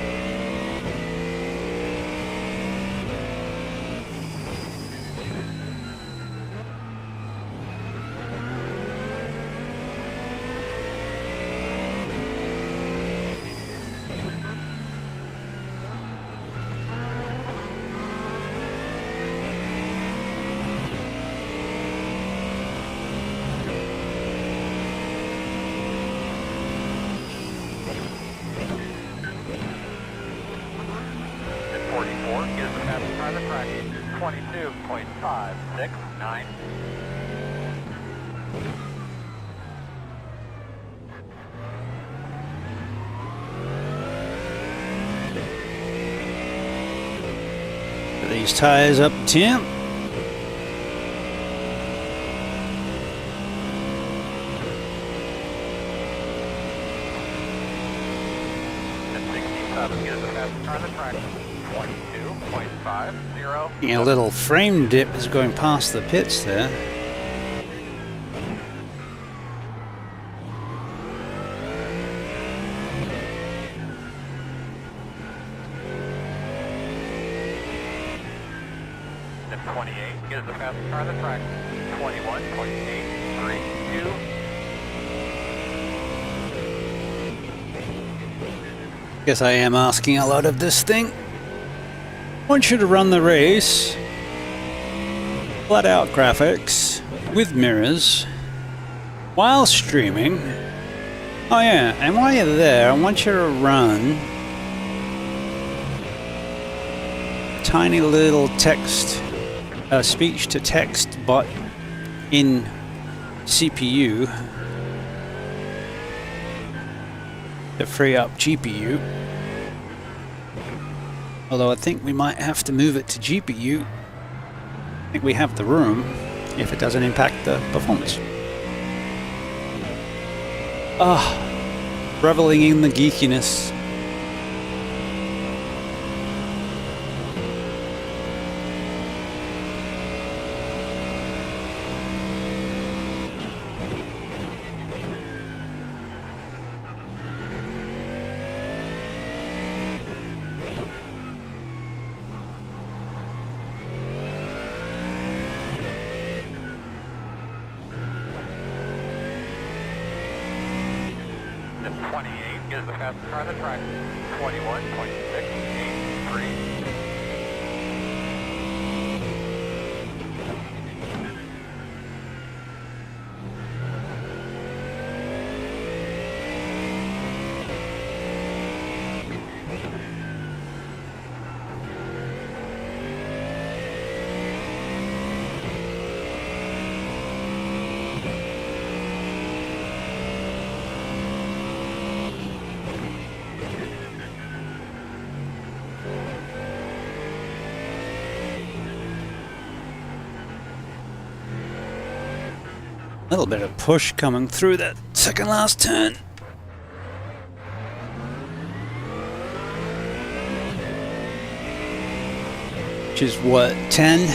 Then 44, here's the fastest car on the track. 22.569. Put these tires up temp. Then 67, here's the fastest car on the track. 22.50. A little frame dip is going past the pits there. Then 28, here's the fastest car on the track. 21.832. Guess I am asking a lot of this thing. I want you to run the race, flat out graphics with mirrors while streaming. Oh yeah, and while you're there, I want you to run a tiny little text, speech to text bot in CPU to free up GPU. Although I think we might have to move it to GPU. I think we have the room if it doesn't impact the performance. Reveling in the geekiness. Then 28 is the fastest car on the track. 21.683. A little bit of push coming through that second last turn. Which is what, 10?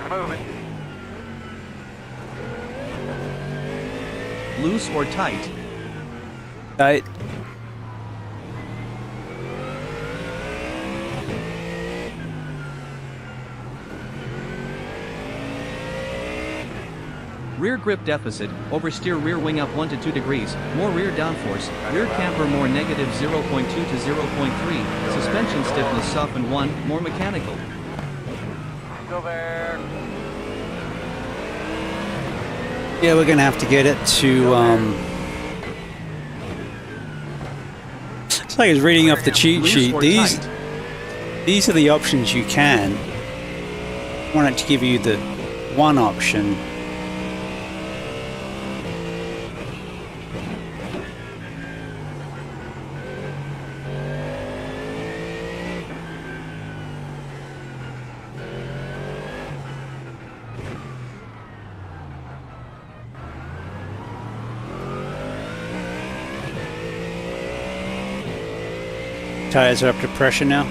Moving. Loose or tight? Right. Rear grip deficit, oversteer rear wing up 1 to 2 degrees, more rear downforce, rear camber more negative 0.2 to 0.3, suspension stiffness softened 1, more mechanical. Still there. Yeah, we're gonna have to get it to It's like it's reading off the cheat Loose sheet. or These tight? are the options you can. I want it to give you the one option. Tires are up to pressure now.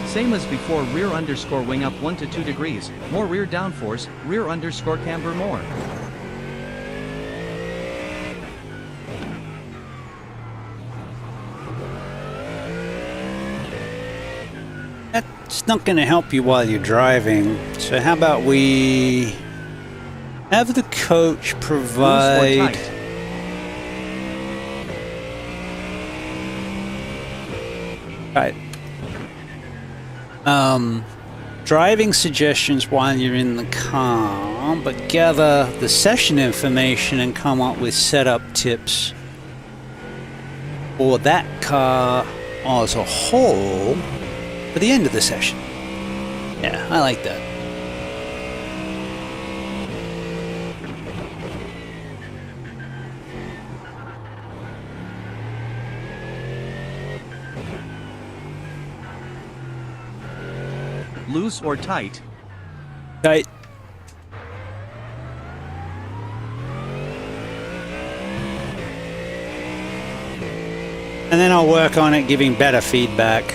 Same as before, rear underscore wing up 1 to 2 degrees, more rear downforce, rear underscore camber more. That's not going to help you while you're driving. So how about we have the coach Loose or provide... tight? Right. Driving suggestions while you're in the car, but gather the session information and come up with setup tips for that car as a whole for the end of the session. Yeah, I like that. Loose or tight? Tight. And then I'll work on it giving better feedback.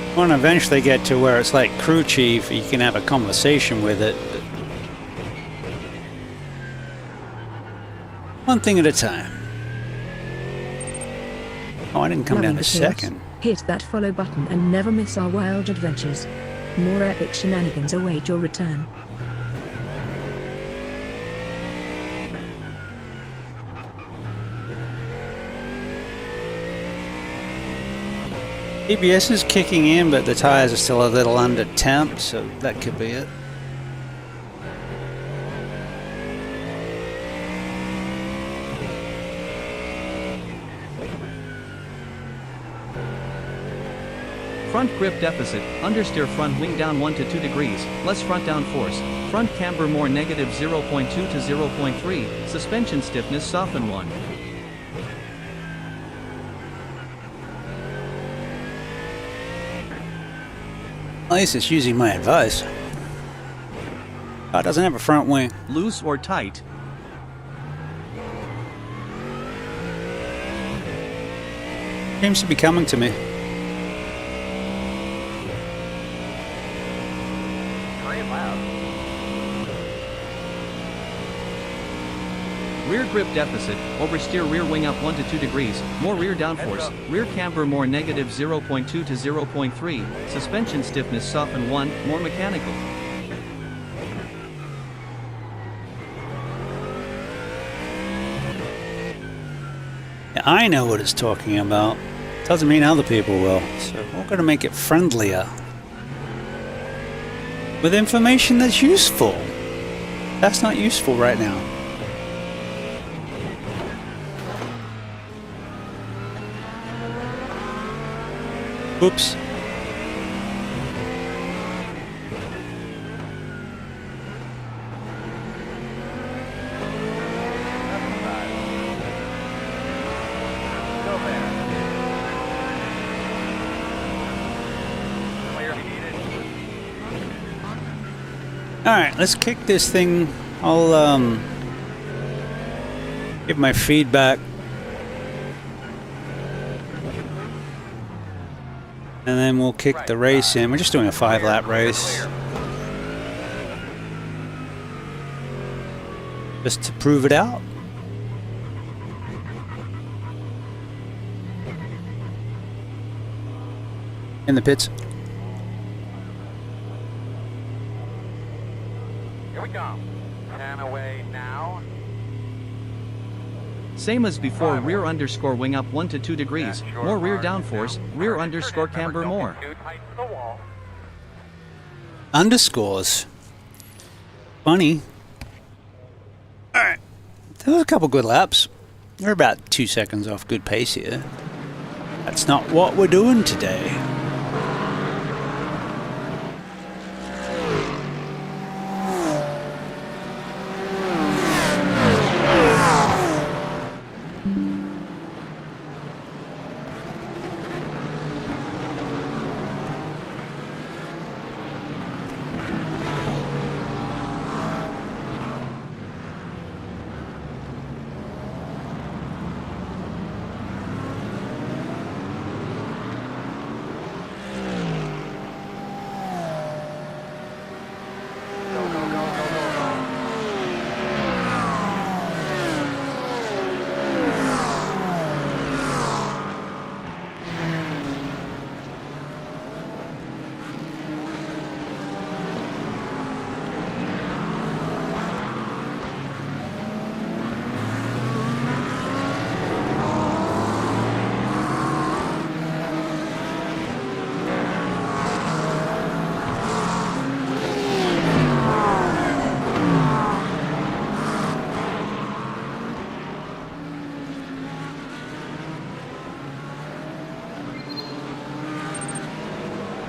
I want to eventually get to where it's like crew chief, you can have a conversation with it. But one thing at a time. Oh, I didn't come Loving down the a chaos? second. Hit that follow button and never miss our wild adventures. More epic shenanigans await your return. ABS is kicking in, but the tires are still a little under temp, so that could be it. Front grip deficit, understeer front wing down 1 to 2 degrees, less front down force, front camber more negative 0.2 to 0.3, suspension stiffness soften 1. At least it's using my advice. Oh, it doesn't have a front wing. Loose or tight? Seems to be coming to me. Very loud. Rear grip deficit, oversteer rear wing up 1 to 2 degrees, more rear downforce, rear camber more negative 0.2 to 0.3, suspension stiffness soften 1, more mechanical. Yeah, I know what it's talking about. Doesn't mean other people will. So we're going to make it friendlier. With information that's useful. That's not useful right now. Oops. Go there. Clear if needed. Alright, let's kick this thing. I'll give my feedback. And then we'll kick the race in. We're just doing a 5-lap race. Just to prove it out. In the pits. Here we go. 10 away now. Same as before, rear underscore wing up 1 to 2 degrees, more rear downforce, rear underscore camber more. Too tight to the wall. Underscores. Funny. Alright. There was a couple good laps. We're about 2 seconds off good pace here. That's not what we're doing today.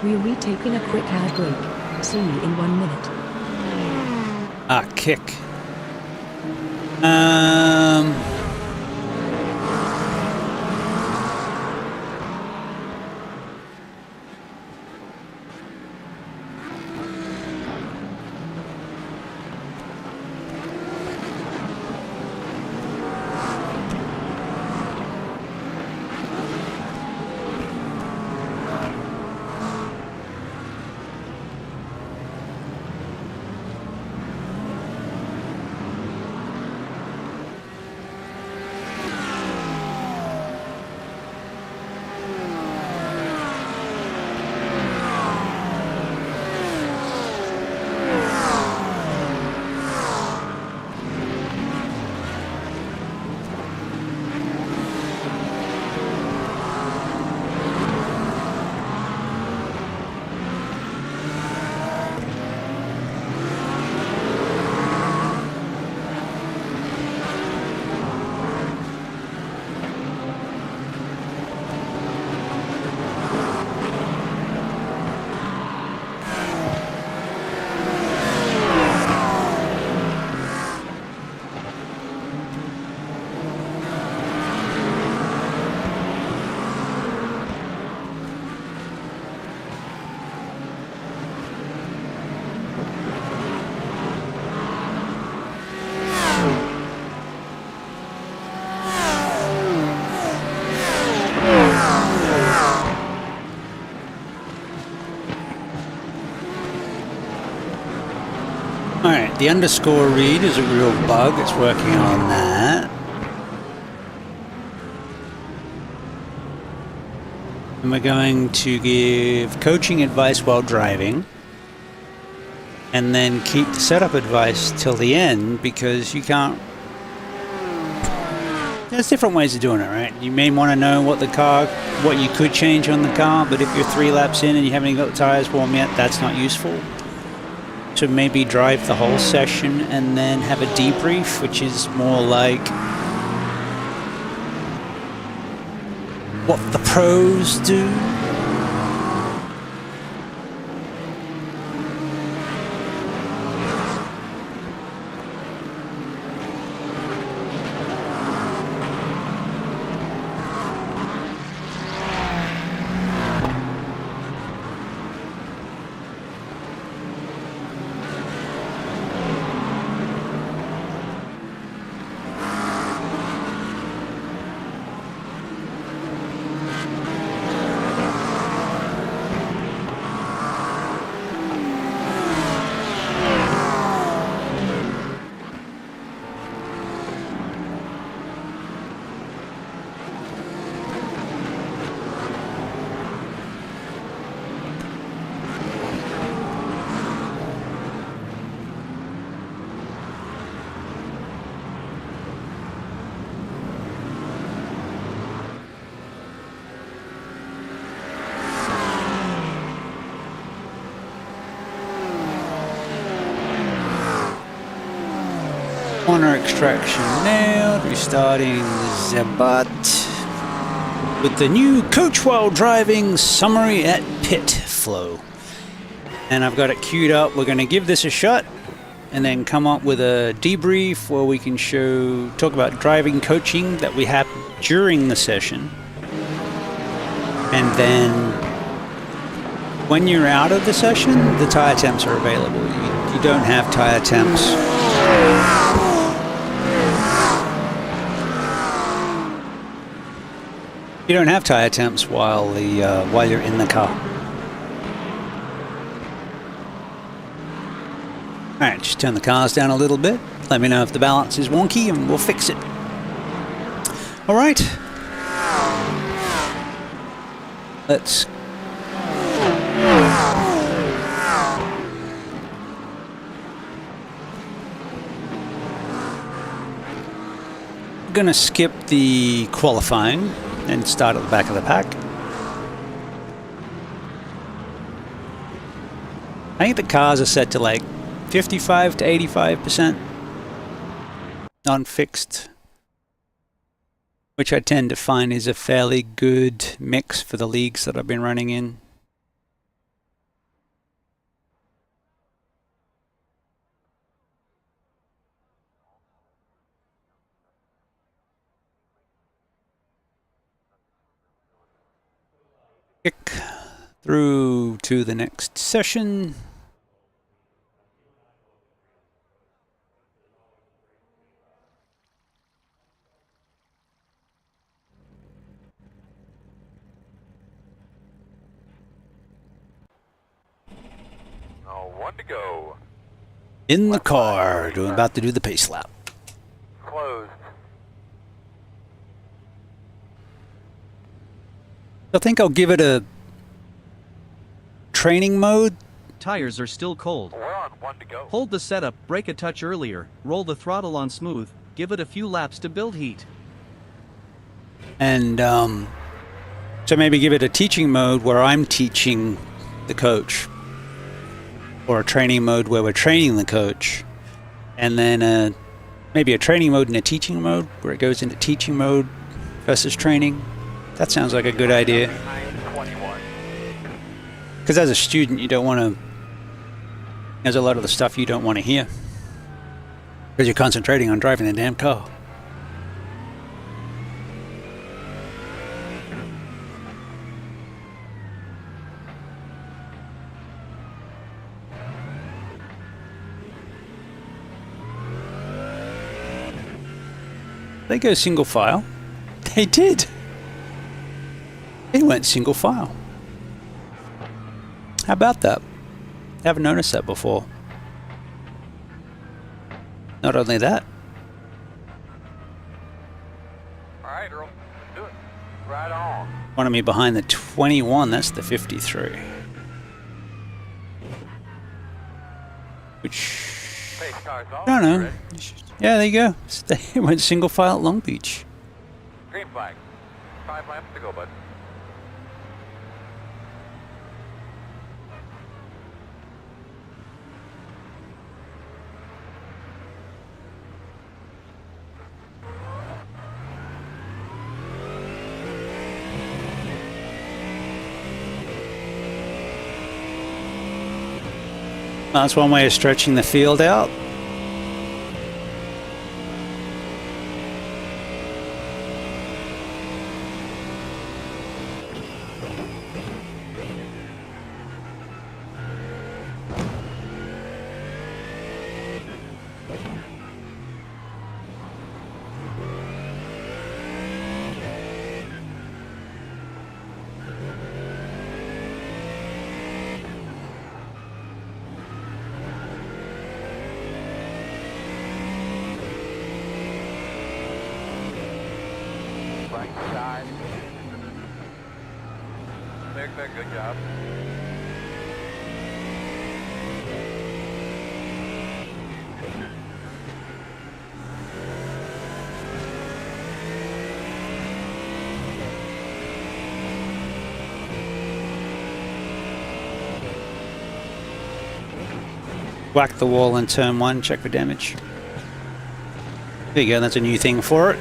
We'll be taking a quick ad break. See you in 1 minute. Ah, kick. Alright, the underscore read is a real bug. It's working on that. And we're going to give coaching advice while driving. And then keep the setup advice till the end, because you can't... There's different ways of doing it, right? You may want to know what you could change on the car, but if you're 3 laps in and you haven't got the tires warm yet, that's not useful. So maybe drive the whole session and then have a debrief, which is more like what the pros do. corner extraction nailed. Restarting the bot with the new coach while driving summary at pit flow. And I've got it queued up. We're going to give this a shot and then come up with a debrief where we can talk about driving coaching that we have during the session. And then when you're out of the session, the tire temps are available. You don't have tire temps. You don't have tire temps while you're in the car. Alright, just turn the cars down a little bit. Let me know if the balance is wonky and we'll fix it. Alright. Let's... We're gonna skip the qualifying and start at the back of the pack. I think the cars are set to like 55 to 85% non-fixed, which I tend to find is a fairly good mix for the leagues that I've been running in. Kick through to the next session. One to go. In the car, about to do the pace lap. Closed. I think I'll give it a training mode. Tires are still cold. We're on one to go. Hold the setup, brake a touch earlier, roll the throttle on smooth, give it a few laps to build heat. And so maybe give it a teaching mode where I'm teaching the coach. Or a training mode where we're training the coach. And then maybe a training mode and a teaching mode where it goes into teaching mode versus training. That sounds like a good idea. Because as a student, you don't want to... There's a lot of the stuff you don't want to hear. Because you're concentrating on driving the damn car. They go single file. They did. They went single file. How about that? Haven't noticed that before. Not only that. Alright, Earl. Do it. Right on. Wanted me behind the 21, that's the 53. Which... Pace car's off. I don't know. Ready? Yeah, there you go. They went single file at Long Beach. Green flag. 5 laps to go, bud. That's one way of stretching the field out. Right side. There, good job. Whack the wall in turn 1, check for damage. There you go, that's a new thing for it.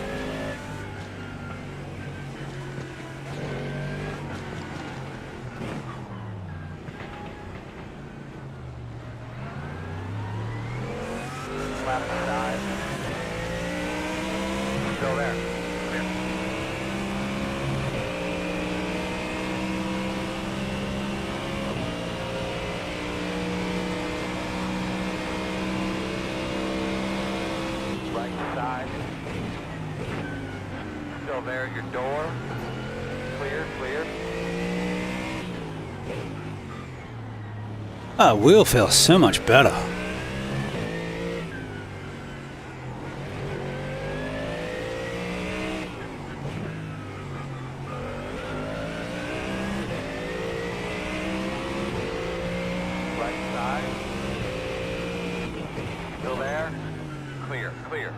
Left side. Still there. Clear. Right side. Still there. Your door. Clear, clear. Ah, wheel feels so much better. Right side. Still there. Clear, clear.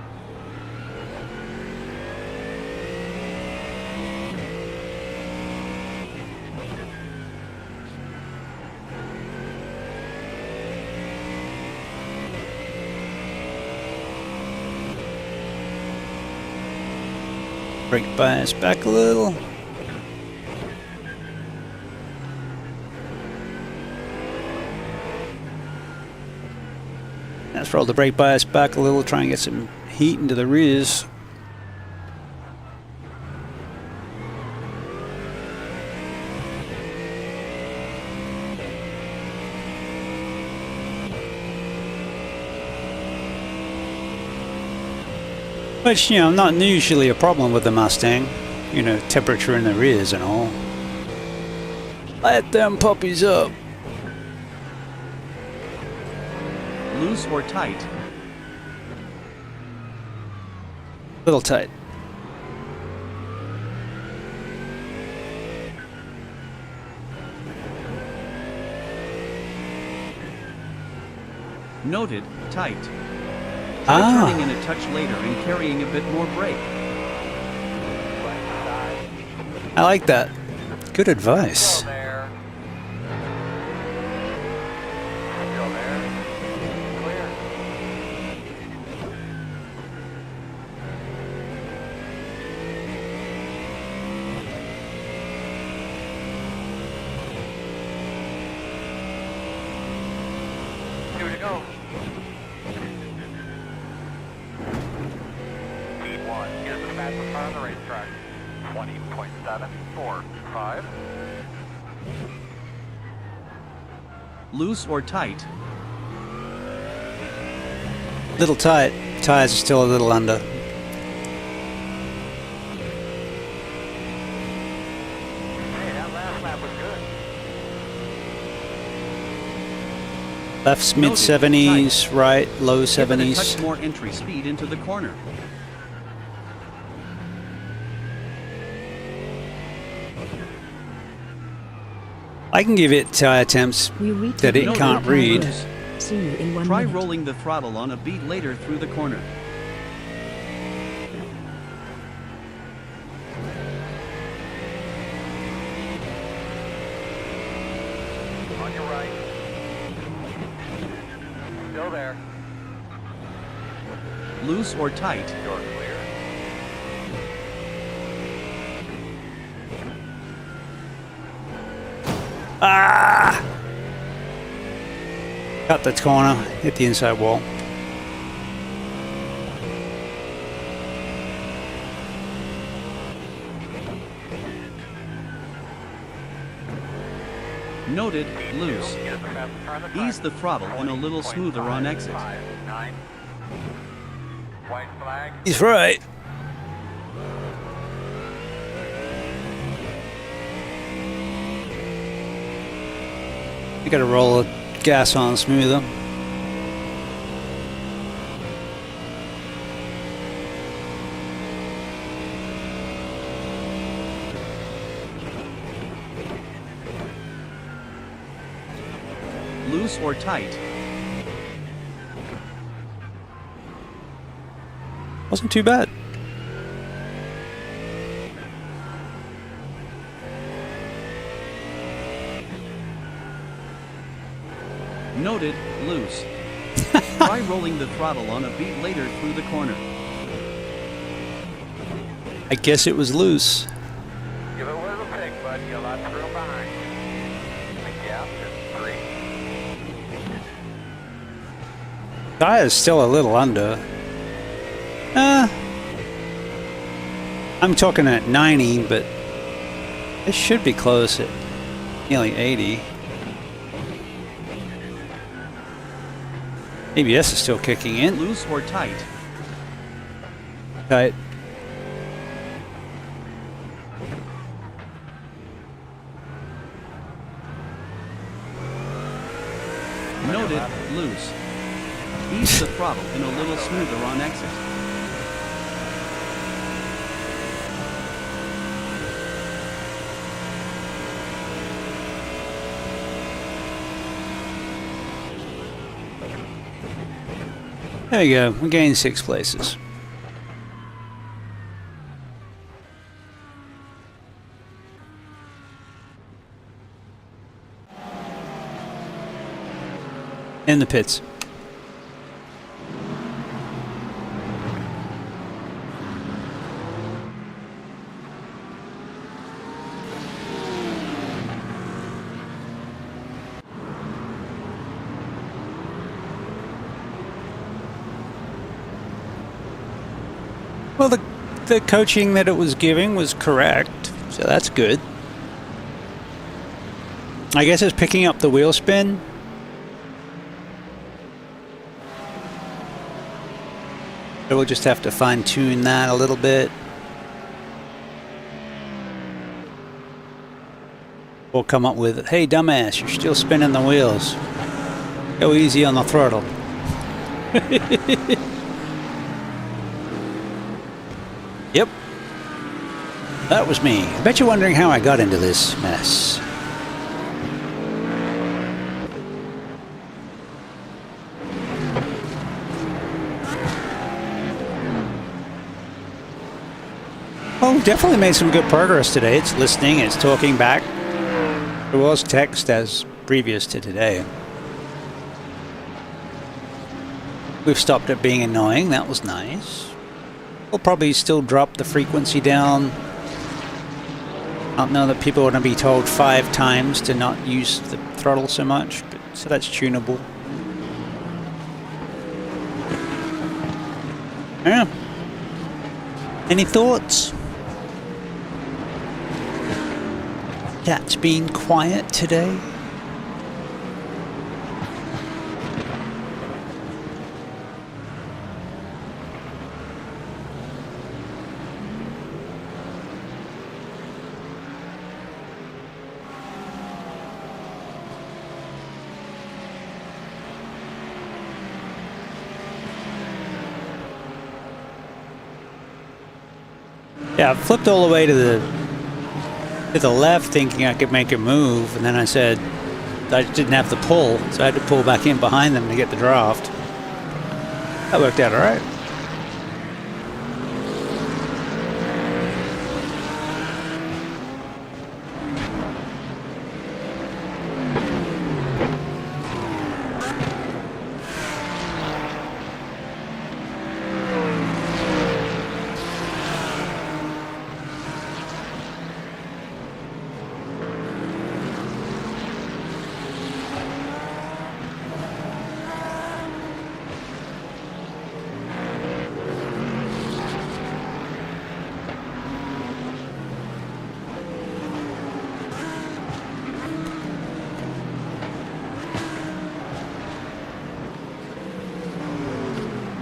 Brake bias back a little. Let's roll the brake bias back a little, try and get some heat into the rears. Which, you know, not usually a problem with the Mustang. You know, temperature in the rears and all. Let them puppies up. Loose or tight? Little tight. Noted, tight. Try Ah. turning in a touch later and carrying a bit more brake. Right side. I like that. Good advice. Still there. Still there. Clear. Here we go. Speed 1. Here's the fastest car on the racetrack. 20.745. Loose or tight? Little tight. Tires are still a little under. Hey, that last lap was good. Left's Noted, mid 70s, right low Give it a 70s. touch more entry speed into the corner. I can give it tire temps We reach that it the can't road. read. See you in 1 Try minute. rolling the throttle on a beat later through the corner. On your right. Still there. Loose or tight? You're clear. Ah! Cut the corner, hit the inside wall. Noted, loose. Here's the fastest car on the track. Ease the throttle and a little smoother on exit. 20.559. White flag. He's right. You gotta roll the gas on smoother. Loose or tight? Wasn't too bad. Noted, loose. Try rolling the throttle on a beat later through the corner. I guess it was loose. If it was a pig, bud, you lot through behind. The gap is 3. Tire's still a little under. I'm talking at 90, but it should be close at nearly 80. ABS is still kicking in. Loose or tight? Tight. Noted, loose. Ease the throttle and a little smoother on exit. There you go. We gained 6 places. In the pits. Well, the coaching that it was giving was correct, so that's good. I guess it's picking up the wheel spin. So we'll just have to fine-tune that a little bit. We'll come up with, hey dumbass, you're still spinning the wheels. Go easy on the throttle. Yep. That was me. I bet you're wondering how I got into this mess. Well, we definitely made some good progress today. It's listening, it's talking back. There was text as previous to today. We've stopped it being annoying. That was nice. We'll probably still drop the frequency down. I don't know that people are going to be told 5 times to not use the throttle so much, but, so that's tunable. Yeah. Any thoughts? Cat's been quiet today. Yeah, I flipped all the way to the left thinking I could make a move, and then I said I didn't have the pull, so I had to pull back in behind them to get the draft. That worked out all right.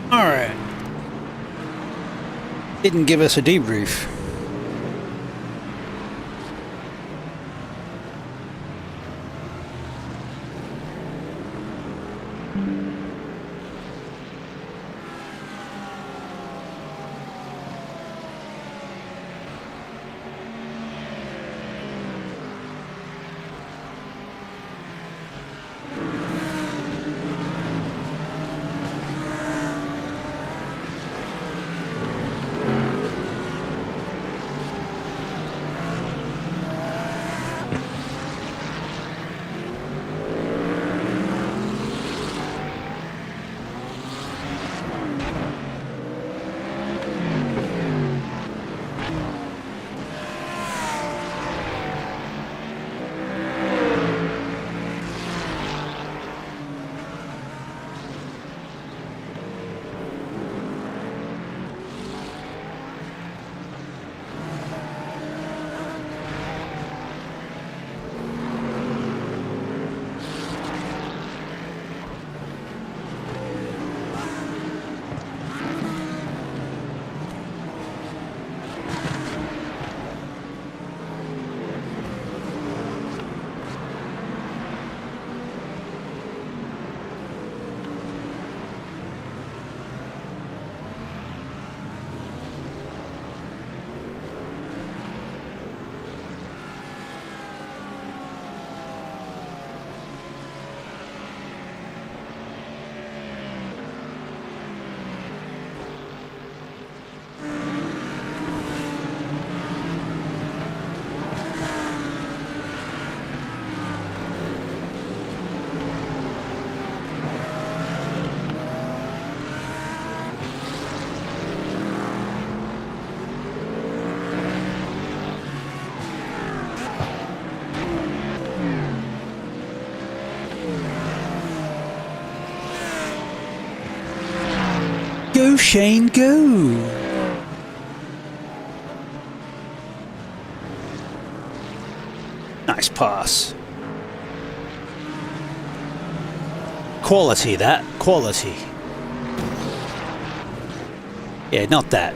Alright. Didn't give us a debrief. Go, Shane, go! Nice pass. Quality, that. Quality. Yeah, not that.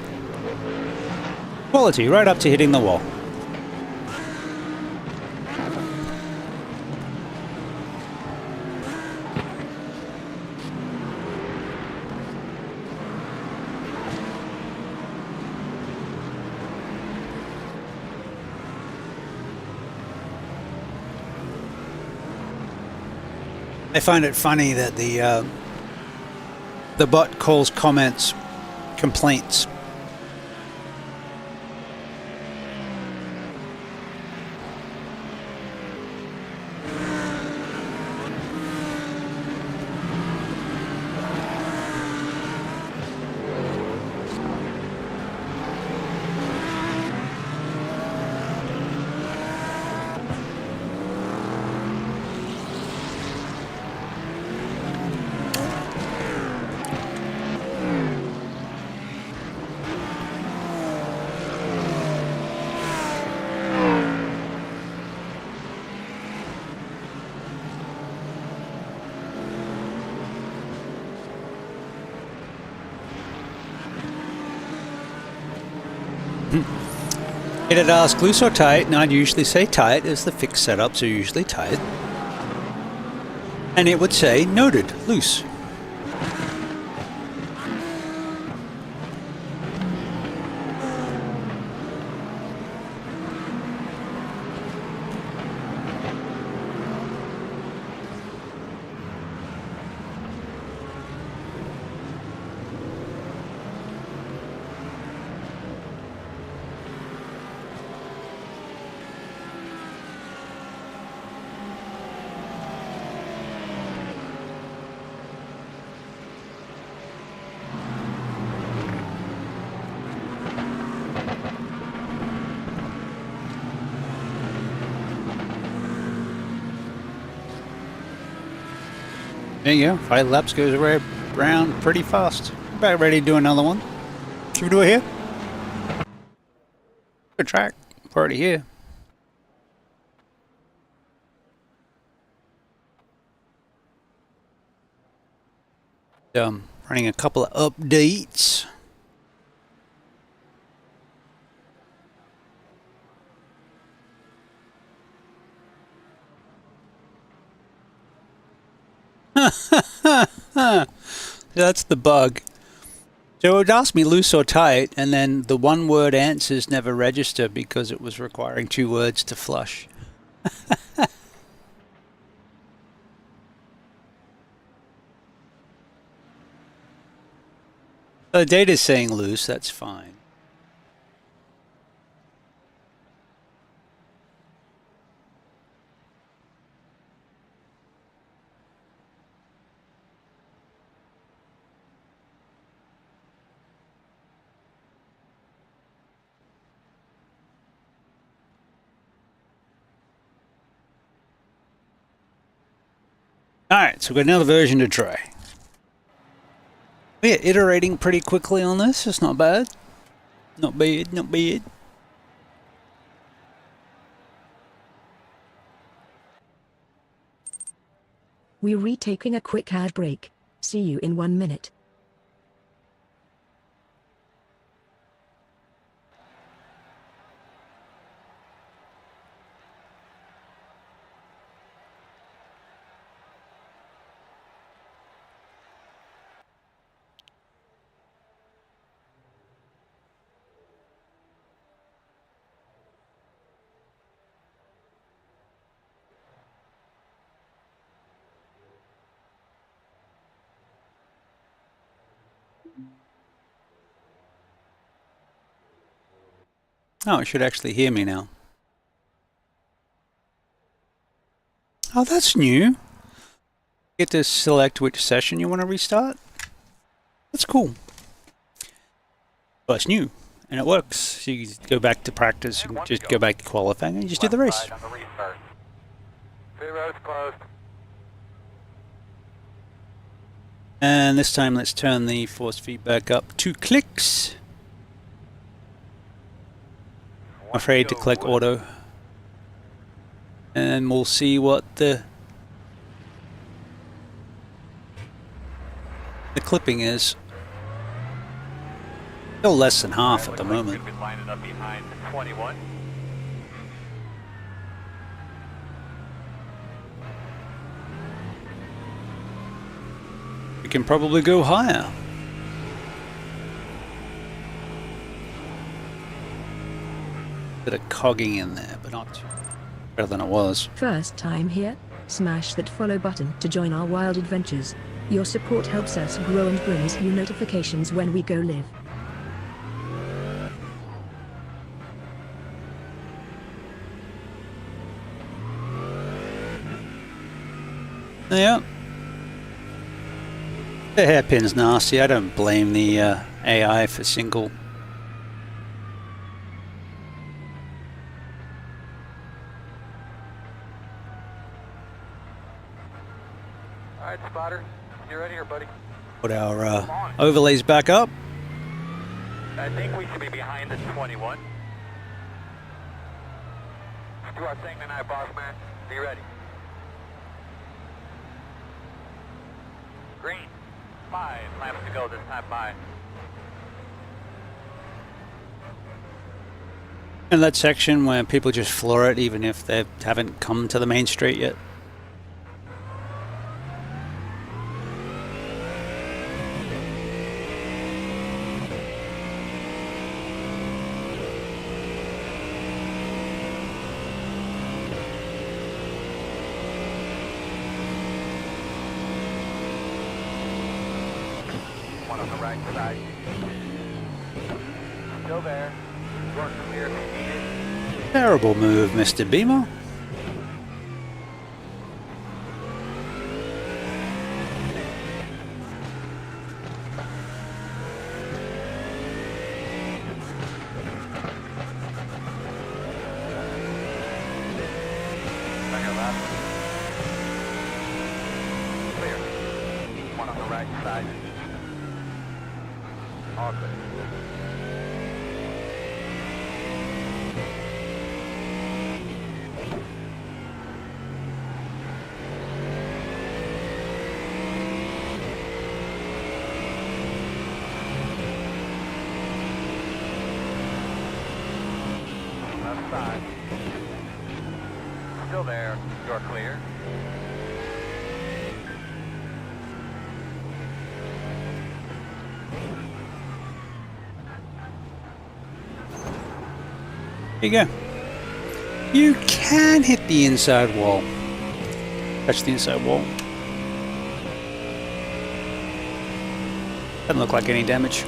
Quality, right up to hitting the wall. I find it funny that the bot calls comments complaints. It'd ask loose or tight, and I'd usually say tight, as the fixed setups are usually tight. And it would say, noted, loose. There you go, 5 laps goes around pretty fast. About ready to do another one. Should we do it here? Good track, we're already here. Running a couple of updates. That's the bug. So it would ask me loose or tight, and then the one-word answers never register because it was requiring 2 words to flush. The data's saying loose, that's fine. Alright, so we've got another version to try. We're iterating pretty quickly on this, it's not bad. Not bad, not bad. We're retaking a quick ad break. See you in 1 minute. Oh, it should actually hear me now. Oh, that's new. Get to select which session you want to restart. That's cool. Well, it's new, and it works. So you go back to practice, you can just go back to qualifying, and you just do the race. Two roads closed. And this time let's turn the force feedback up 2 clicks. I'm afraid to click auto. And we'll see what the clipping is. Still less than half at the moment. Lining up behind 21. We can probably go higher. Bit of cogging in there, but not too better than it was. First time here? Smash that follow button to join our wild adventures. Your support helps us grow and brings you notifications when we go live. Yeah. The hairpin's nasty. I don't blame the AI for single. Alright, spotter. You ready here, buddy? Put our overlays back up. I think we should be behind the 21. Let's do our thing tonight, boss man. Be ready. Green. 5 laps to go this time by. In that section where people just floor it even if they haven't come to the main straight yet. One on the right side. Still there. Work clear if you need it. Terrible move, Mr. Beamer. Second lap. Clear. One on the right side. All good. Left side. Still there. You're clear. There you go. You can hit the inside wall. Touch the inside wall. Doesn't look like any damage.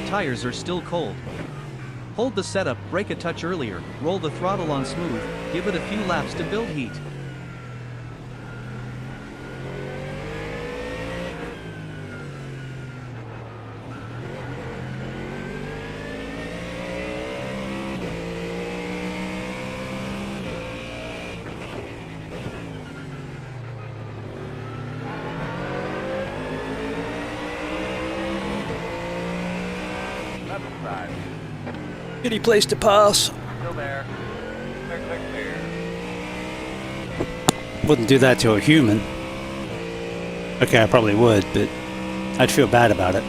Tires are still cold. Hold the setup brake a touch earlier, roll the throttle on smooth, give it a few laps to build heat. Left side. Any place to pass. Still there. Clear, clear, clear. Wouldn't do that to a human. Okay, I probably would, but I'd feel bad about it.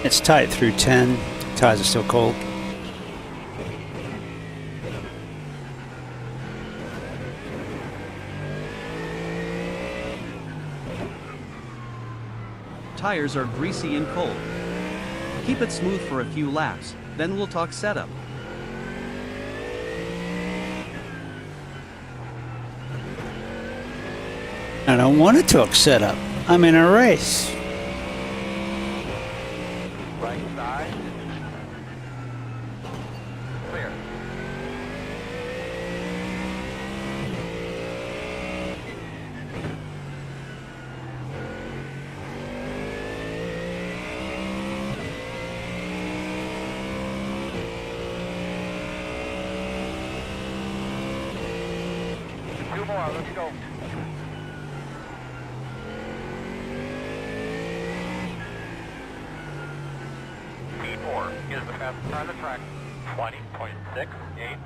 It's tight through 10. Tires are still cold. Tires are greasy and cold. Keep it smooth for a few laps, then we'll talk setup. I don't want to talk setup. I'm in a race. Right side. Clear. Two more, let's go. P4 is the fastest car on the track. 20.68.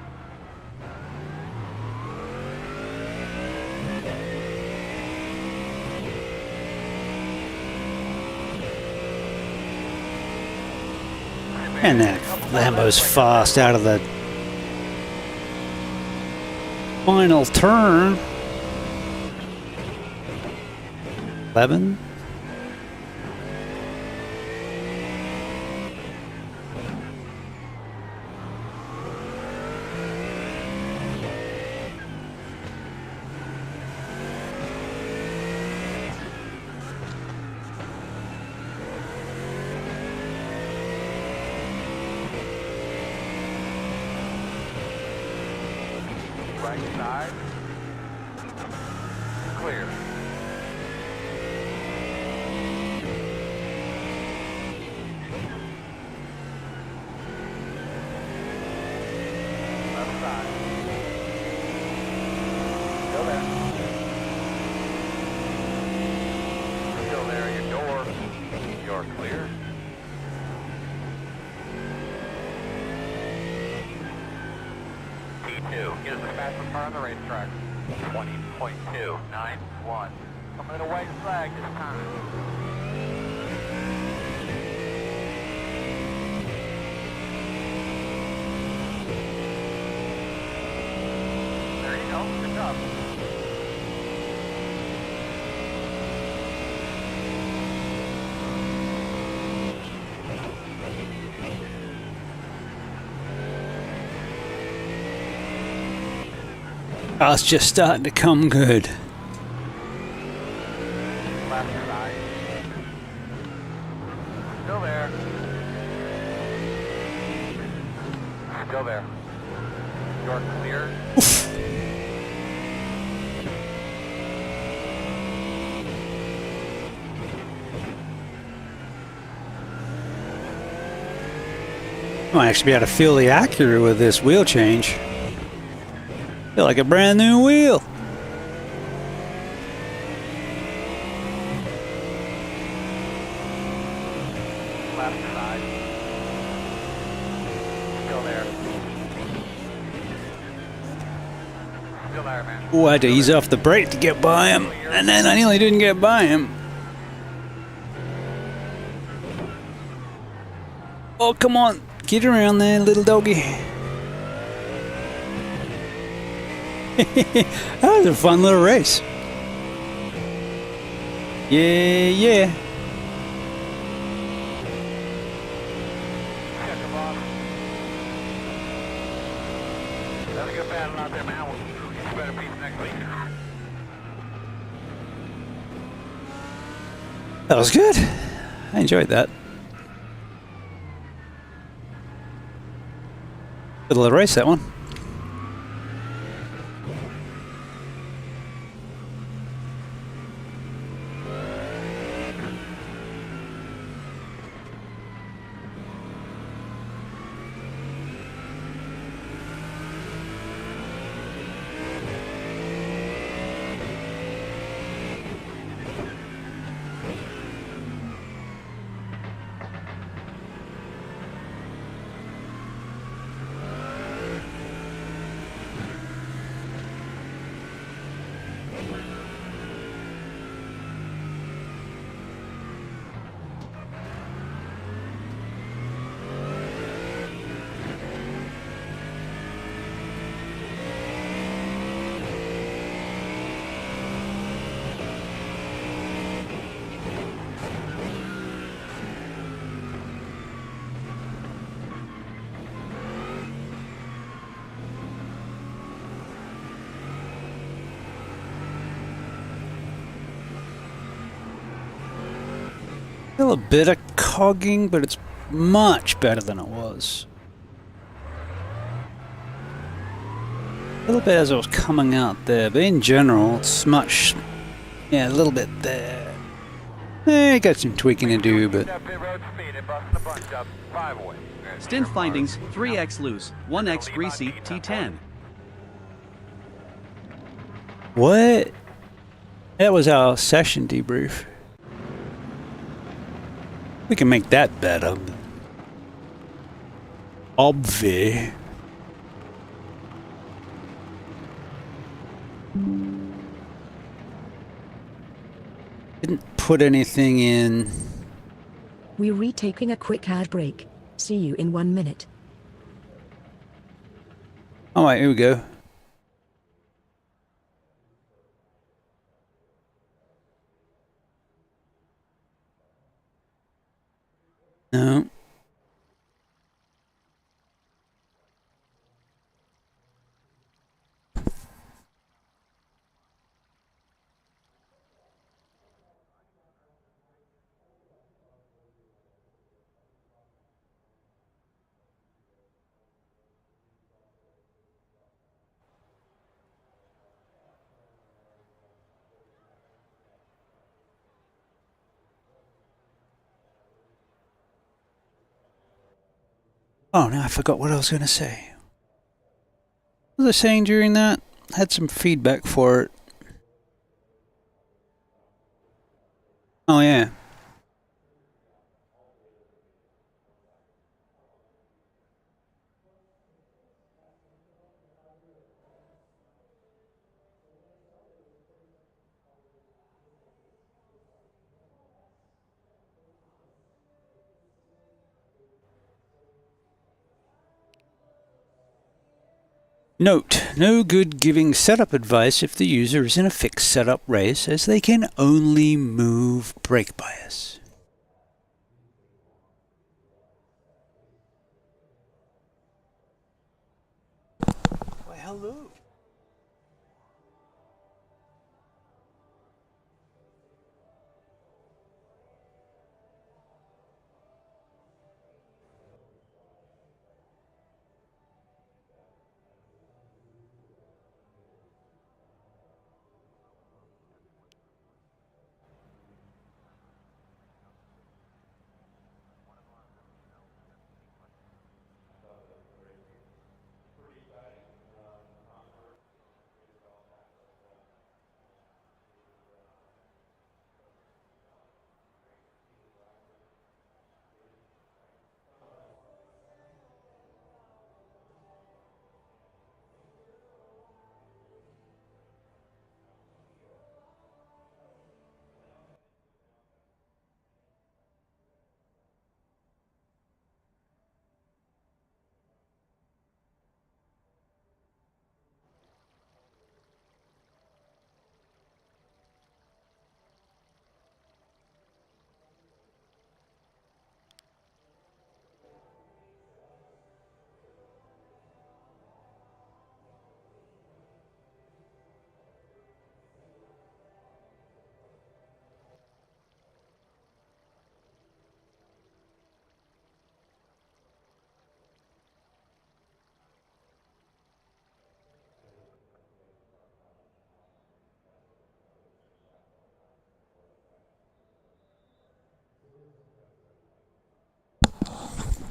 And that Lambo's fast out of the final turn. 11. Right side. Clear. Left side. Still there. Still there, your door. You're clear. P2 is the fastest car on the racetrack. 20.291. Coming in a white flag this time. There you go. Good job. Oh, it's just starting to come good. Left side. Still there. Still there. You're clear. I might actually be able to feel the Acura with this wheel change. Feel like a brand new wheel. Left side. Still there. Still there, man. Oh, I had to ease off the brake to get by him, and then I nearly didn't get by him. Oh, come on. Get around there, little doggy. That was a fun little race. Yeah, yeah. Check him off. That's a good battle out there, man. We'll get you better beats next week. That was good. I enjoyed that. Good little race, that one. Still a bit of cogging, but it's much better than it was. A little bit as it was coming out there, but in general, it's much, yeah, a little bit there. Got some tweaking to do, but Stint findings, 3x loose, 1x greasy, T10. what? That was our session debrief. We can make that better. Obvi. Didn't put anything in. We're retaking a quick ad break. See you in 1 minute. Alright, here we go. No. Oh, no, I forgot what I was going to say. What was I saying during that? I had some feedback for it. Oh, yeah. Note, no good giving setup advice if the user is in a fixed setup race, as they can only move brake bias. Why, hello.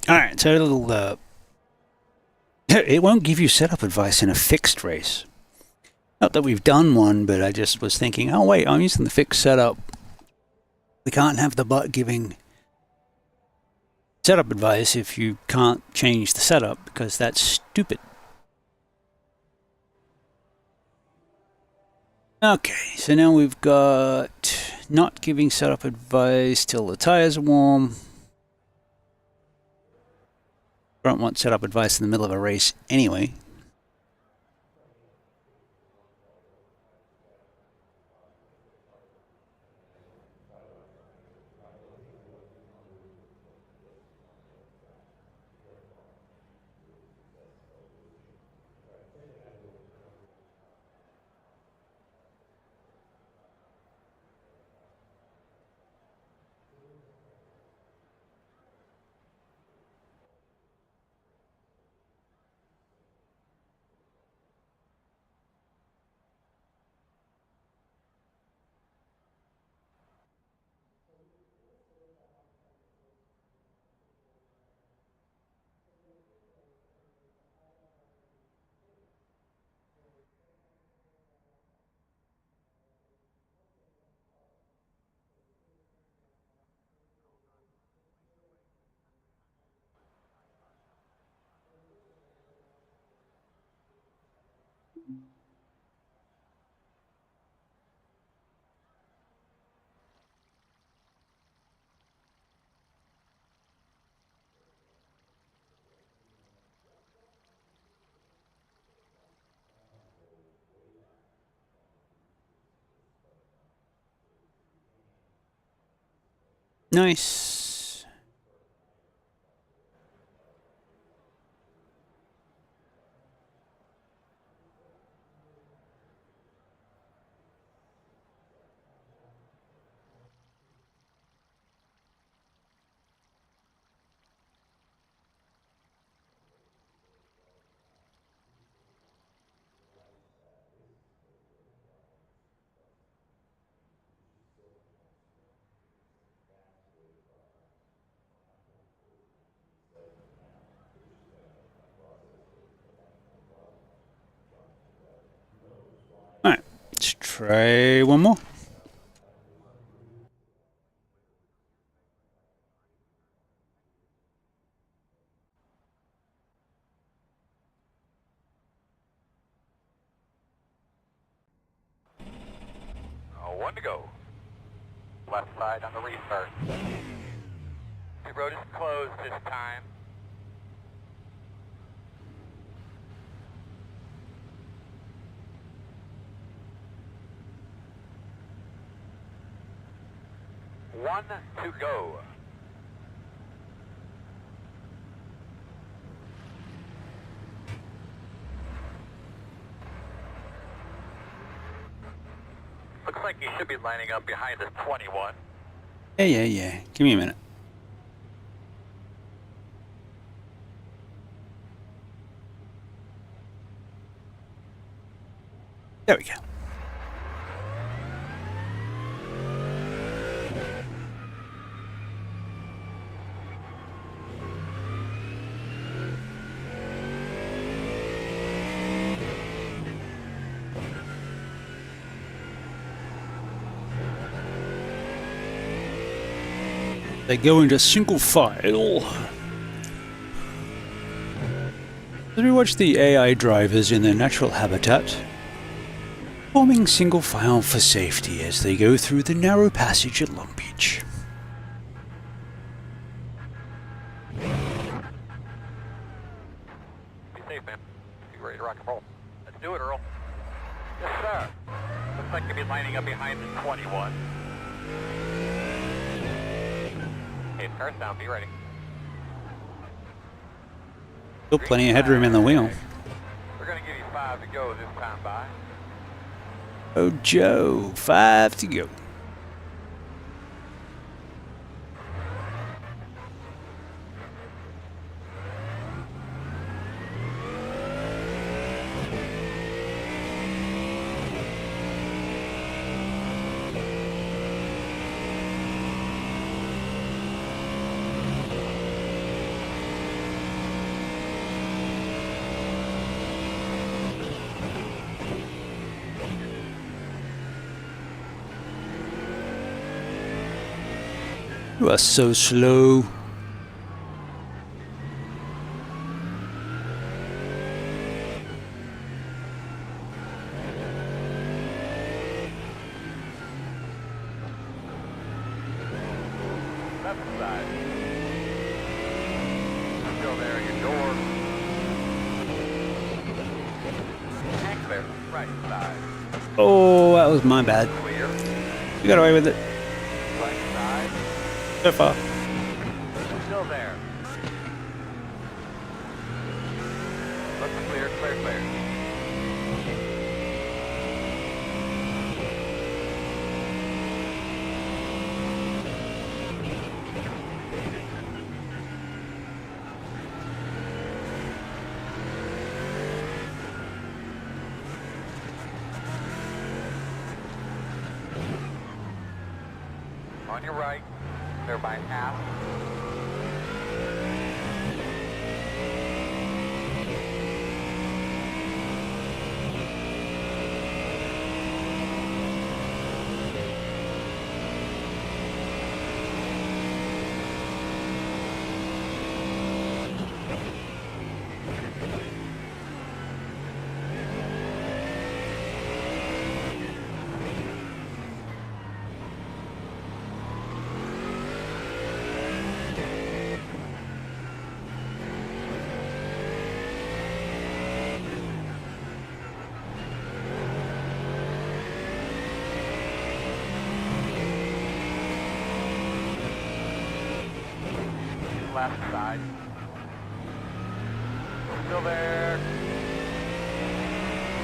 Alright, so a little, it won't give you setup advice in a fixed race. Not that we've done one, but I just was thinking, oh wait, I'm using the fixed setup. We can't have the bot giving setup advice if you can't change the setup, because that's stupid. Okay, so now we've got not giving setup advice till the tires are warm. I don't want setup advice in the middle of a race anyway. Nice. Alright, let's try one more. One to go. Left side on the restart. The road is closed this time. One to go. Looks like you should be lining up behind this 21. Yeah. Give me a minute. There we go. They go into single file. As we watch the AI drivers in their natural habitat, forming single file for safety as they go through the narrow passage at Long Beach. Be safe, man. Be ready to rock and roll. Let's do it, Earl. Yes, sir. Looks like you'll be lining up behind the 21. Okay, car's down. Be ready. Still plenty of headroom in the wheel. We're going to give you 5 to go this time by. Oh, Joe, 5 to go. You are so slow. Left side. Go there, your door. Tank there, right side. Oh, that was my bad. Clear. You got away with it Right side. so far. Still there. Looks clear, clear, clear. On your right, clear by half. left side. Still there.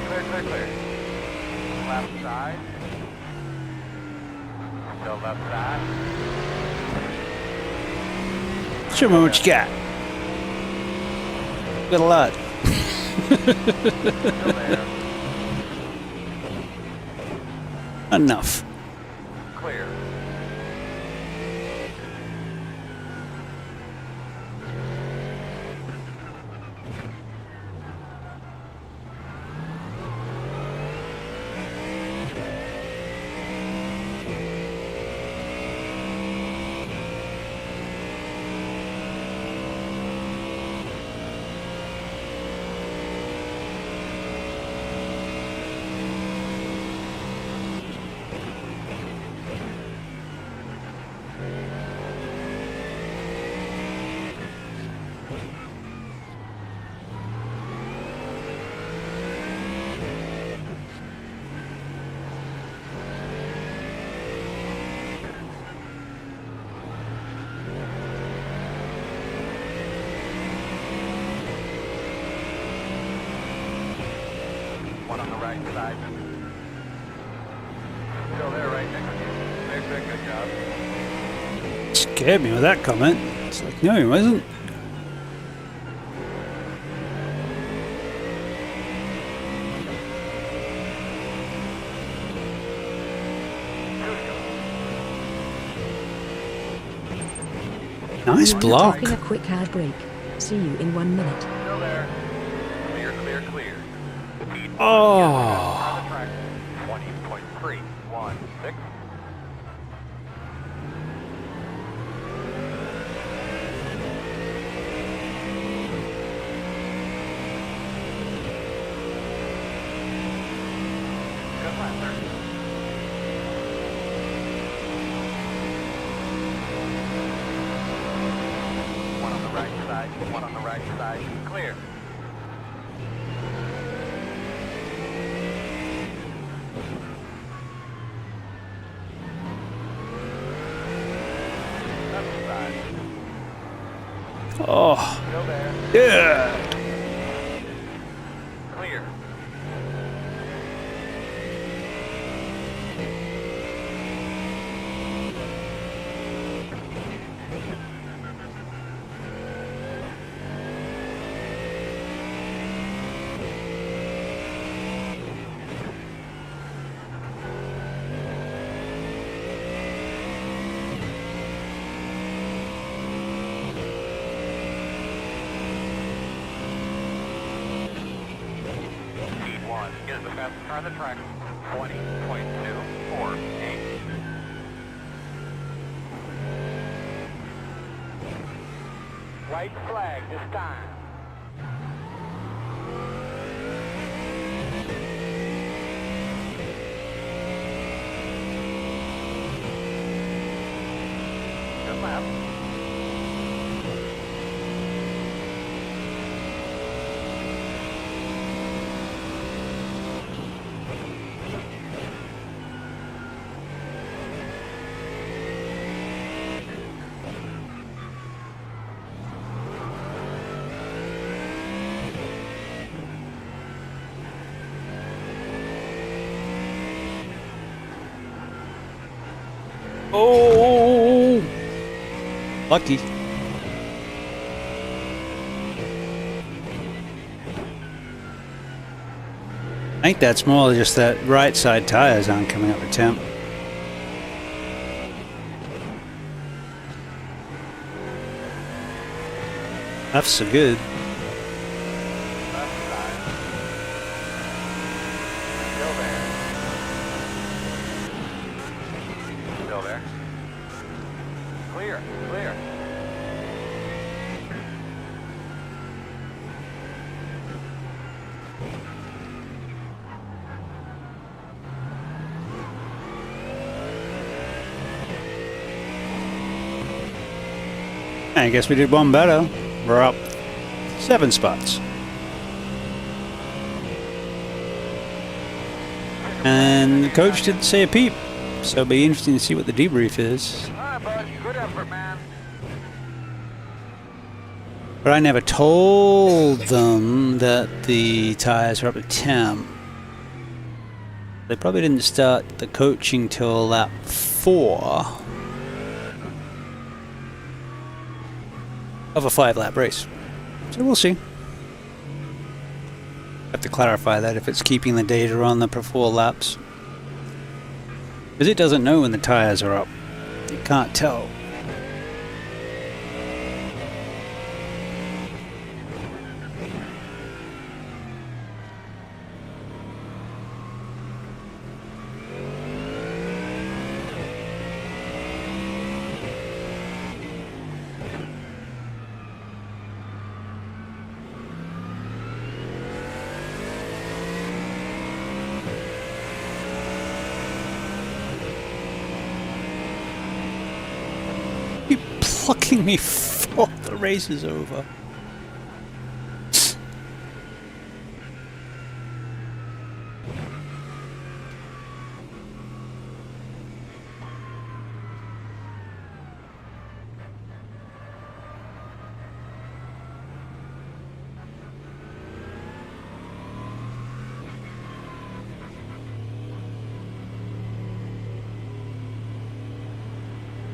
Clear, clear, clear. Left side. Still left side. Show me what you got. Got a lot. Still there. Enough. Clear. One on the right side. Still there, right next to you. Very, very good job. Scared me with that comment. It's like, no, he wasn't. Nice block. Taking a quick ad break. See you in 1 minute. Still there. Clear, clear, clear. Speed Oh. on the track. 20.316. Good lap, sir. One on the right side. One on the right side. Clear. Left side. Oh, Still there. yeah. Clear. Speed 1 is the fastest car on the track. 20.248. White flag this time. Good lap. Oh, lucky. I think that's more just that right side tires aren't coming up with temp. That's so good. Left side. Still there. Still there. Clear, clear. I guess we did one better. We're up 7 spots. And the coach didn't say a peep, so it'll be interesting to see what the debrief is. All right, bud. Good effort, man. But I never told them that the tyres were up to temp. They probably didn't start the coaching till lap 4 of a 5-lap race. So we'll see. Have to clarify that if it's keeping the data on the per 4 laps. Because it doesn't know when the tyres are up. It can't tell. Plucking me before the race is over.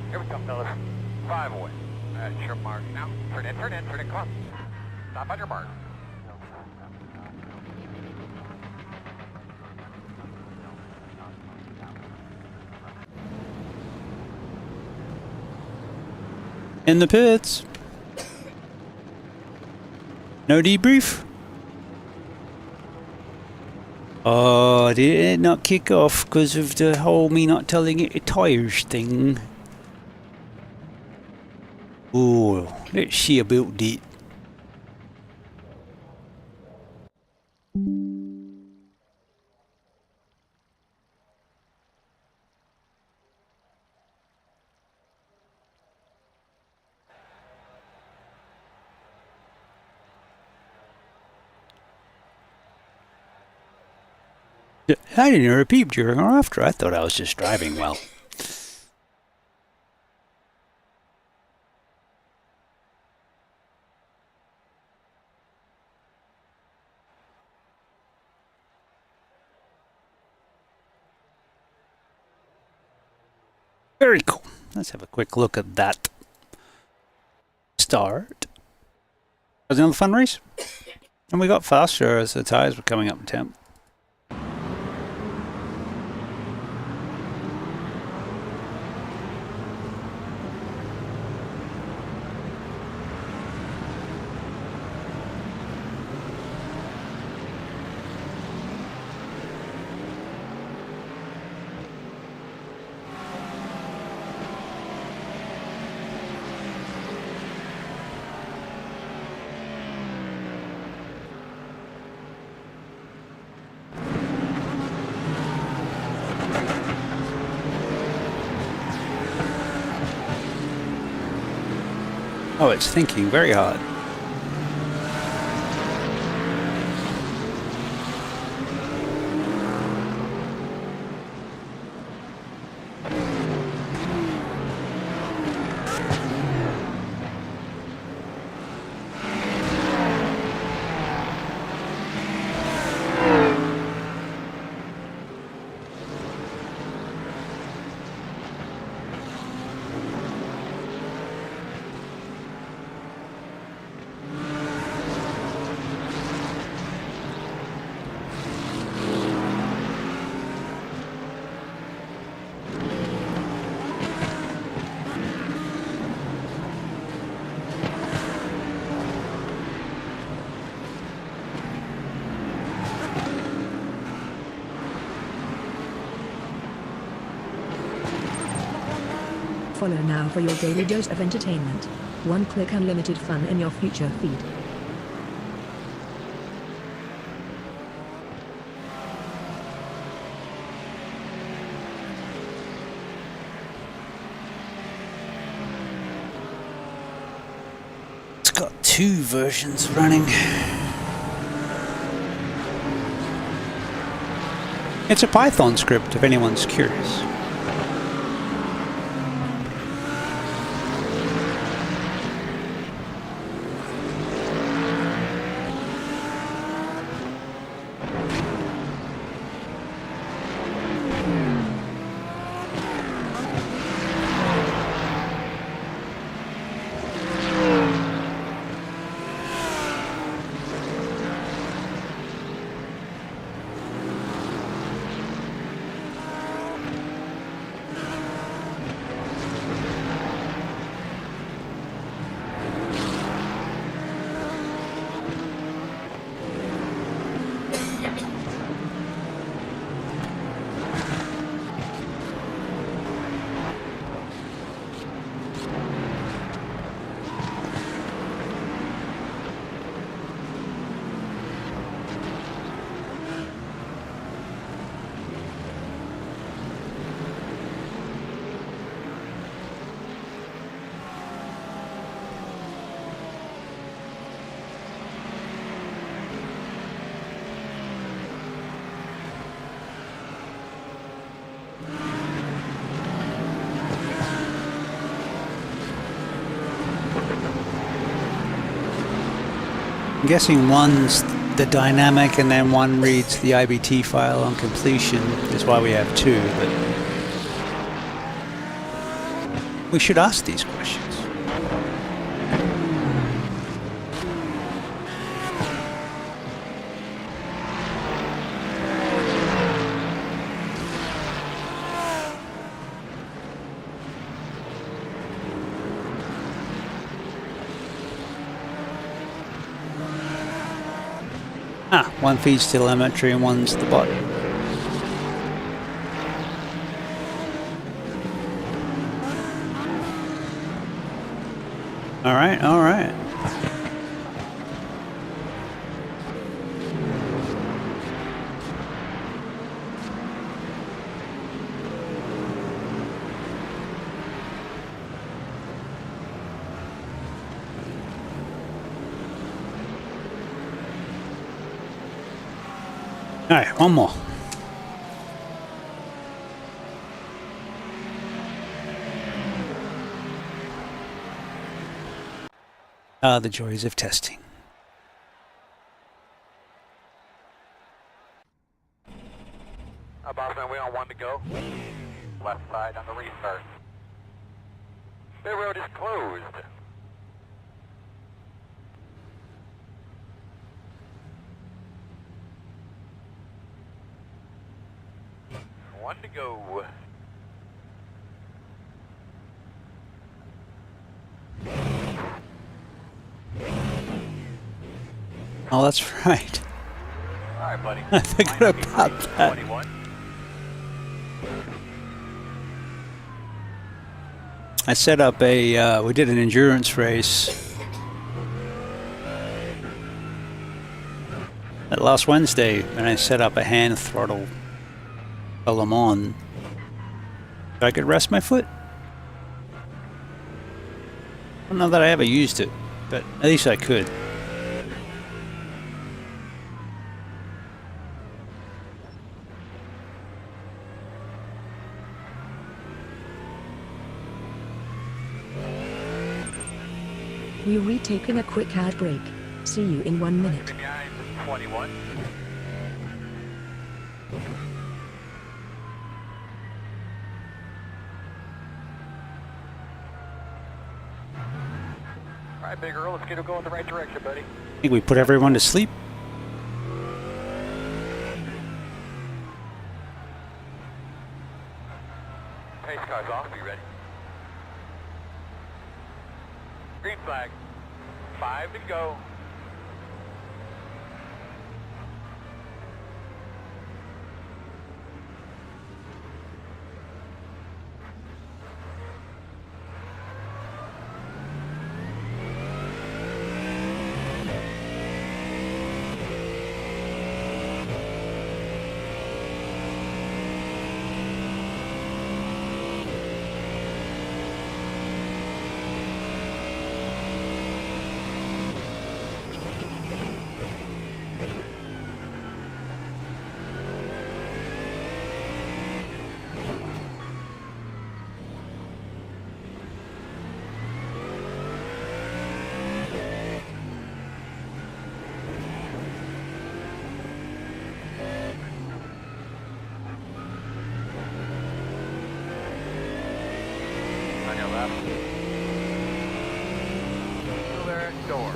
Here we come, fellas. 5 away. That's your mark now. Turn in, come on. Stop on your mark. In the pits. No debrief. Oh, did it not kick off because of the whole me not telling it the tyres thing? Oh, let's see about that. I didn't hear a peep during or after. I thought I was just driving well. Very cool. Let's have a quick look at that. Start. Was another fun race. And we got faster as the tyres were coming up in temp. Oh, it's thinking very hard. Follow now for your daily dose of entertainment. One-click unlimited fun in your future feed. It's got 2 versions running. It's a Python script if anyone's curious. I'm guessing one's the dynamic and then one reads the IBT file on completion. Is why we have two, but we should ask these questions. One feeds telemetry and one's the bot. Alright, alright. Alright, one more. Ah, the joys of testing. Bossman, we on 1 to go. Left side on the restart. The road is closed. One to go. Oh, that's right. All right, buddy. I forgot about that. 21. I set up a, we did an endurance race last Wednesday, and I set up a hand throttle while I'm on, so I could rest my foot. I don't know that I ever used it, but at least I could. We're retaking a quick ad break. See you in 1 minute. Behind 21. All right, Big Earl, let's get it going the right direction, buddy. I think we put everyone to sleep. Pace car's off, be ready. Green flag. 5 to go.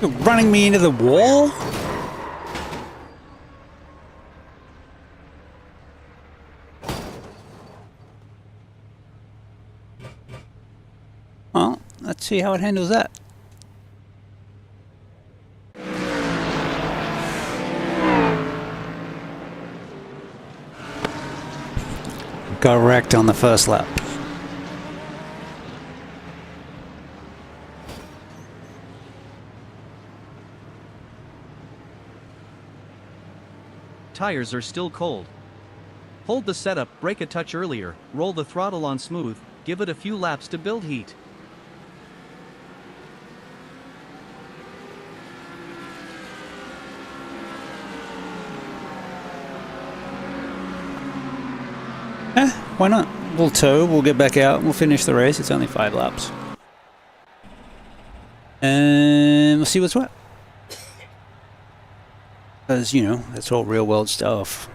You're running me into the wall? Well, let's see how it handles that. Got wrecked on the first lap. Tires are still cold. Hold the setup, brake a touch earlier, roll the throttle on smooth, give it a few laps to build heat. Why not? We'll tow, we'll get back out, and we'll finish the race. It's only 5 laps. And we'll see what's what. Because, you know, that's all real world stuff.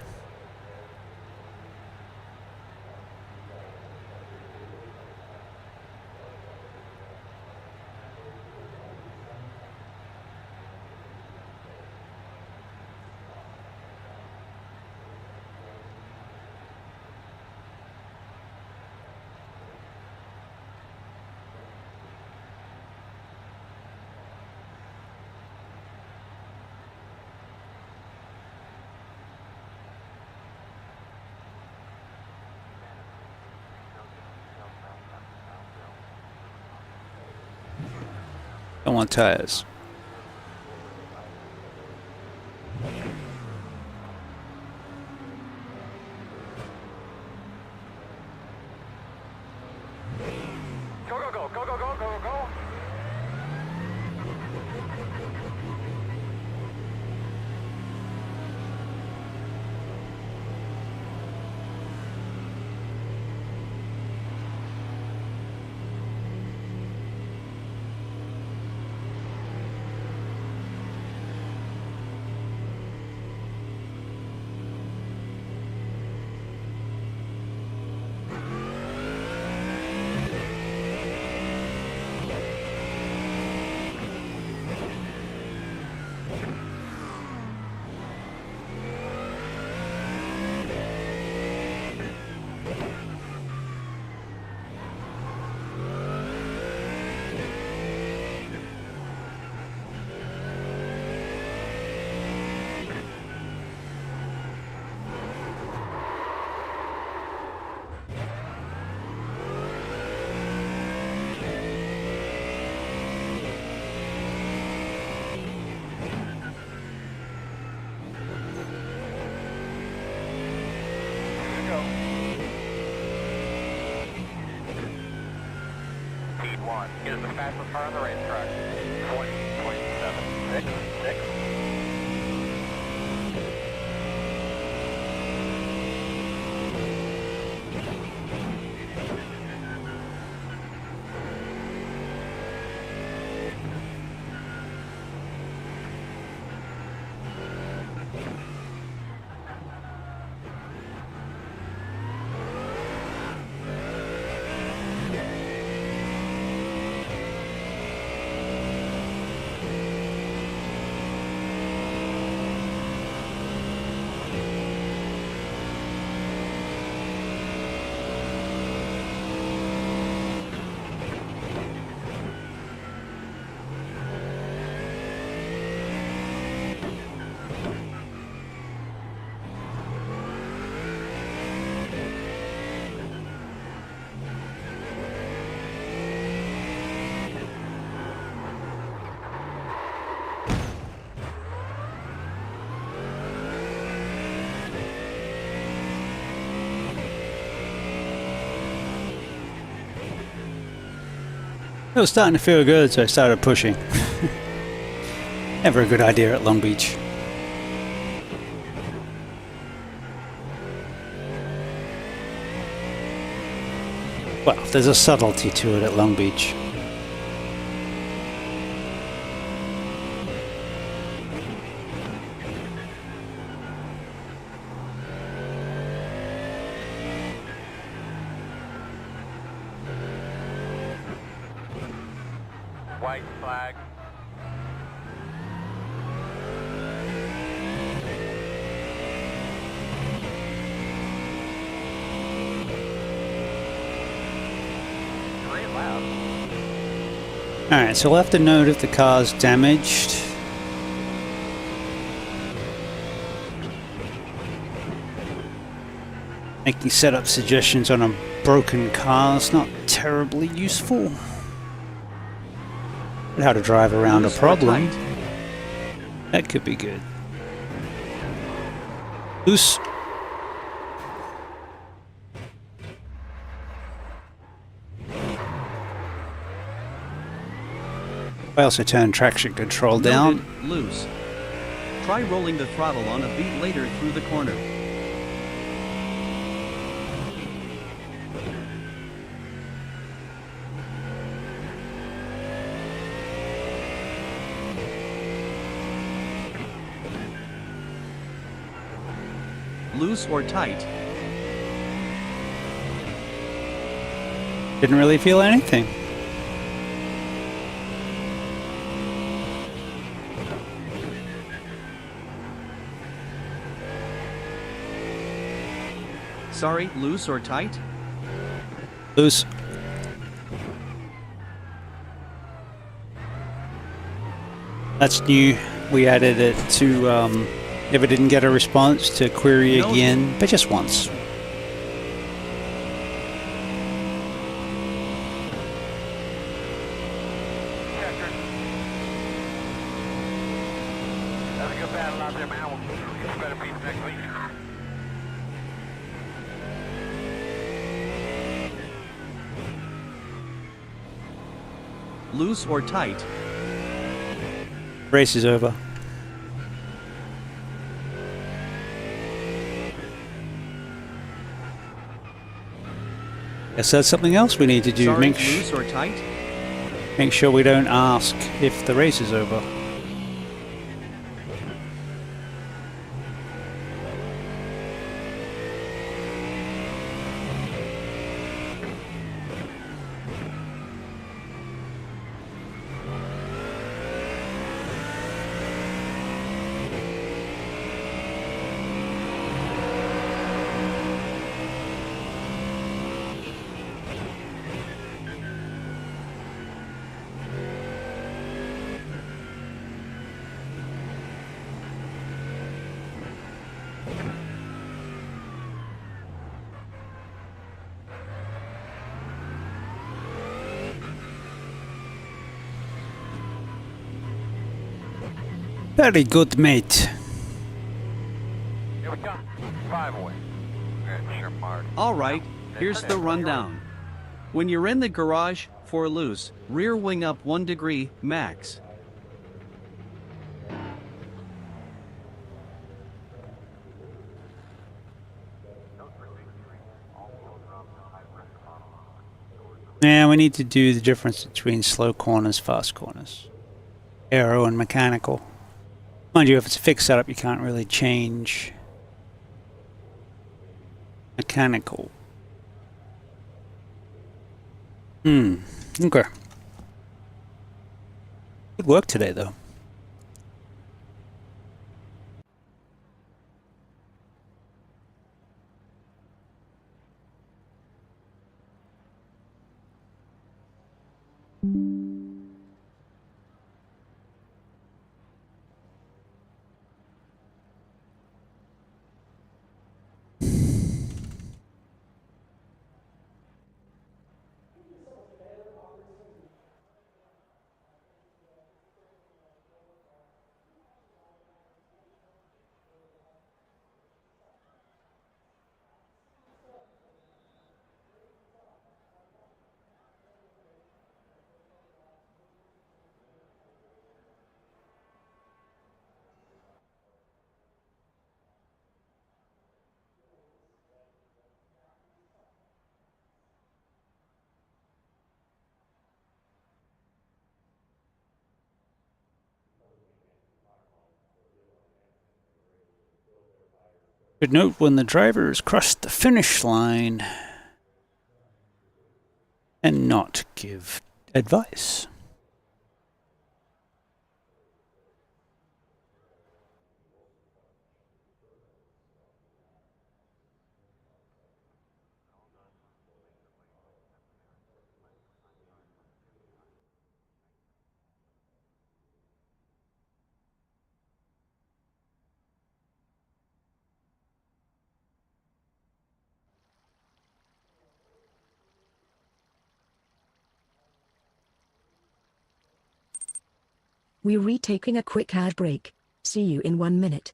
Don't want tires. Go, go, go, go, go, go, go, go. Speed 1. It is the fastest car on the racetrack. 20.766. It was starting to feel good, so I started pushing. Never a good idea at Long Beach. Well, there's a subtlety to it at Long Beach. White flag. Green loud. Alright, so we'll have to note if the car's damaged. Making setup suggestions on a broken car is not terribly useful. But how to drive around a problem, that could be good. Loose. I also turn traction control down. Noted, loose. Try rolling the throttle on a beat later through the corner. loose or tight? Didn't really feel anything. Sorry, loose or tight? Loose. That's new. We added it to, if it didn't get a response, to query No. again, but just once. Checker. Have a good battle out there, man. We'll get some better beats next week. Loose or tight? Race is over. Guess that's something else we need to do. Sorry, loose or tight? Make sure we don't ask if the race is over. Very good, mate. Here we come. 5 away. Good, sure, Mark. Alright, here's the rundown. When you're in the garage, for loose, rear wing up 1 degree, max. Yeah, we need to do the difference between slow corners, fast corners. Aero and mechanical. Mind you, if it's a fixed setup, you can't really change mechanical. Okay. Good work today, though. Good note when the drivers cross the finish line and not give advice. We're retaking a quick ad break. See you in 1 minute.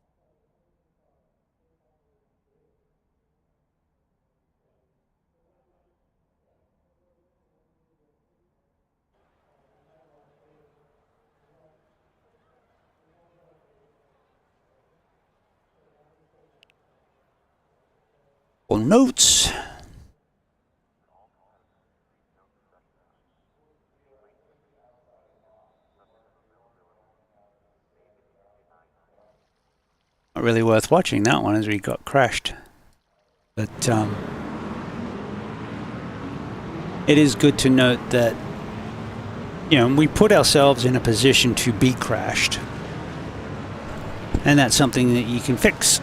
Or notes. really worth watching, that one, as we got crashed. But it is good to note that, you know, we put ourselves in a position to be crashed. And that's something that you can fix.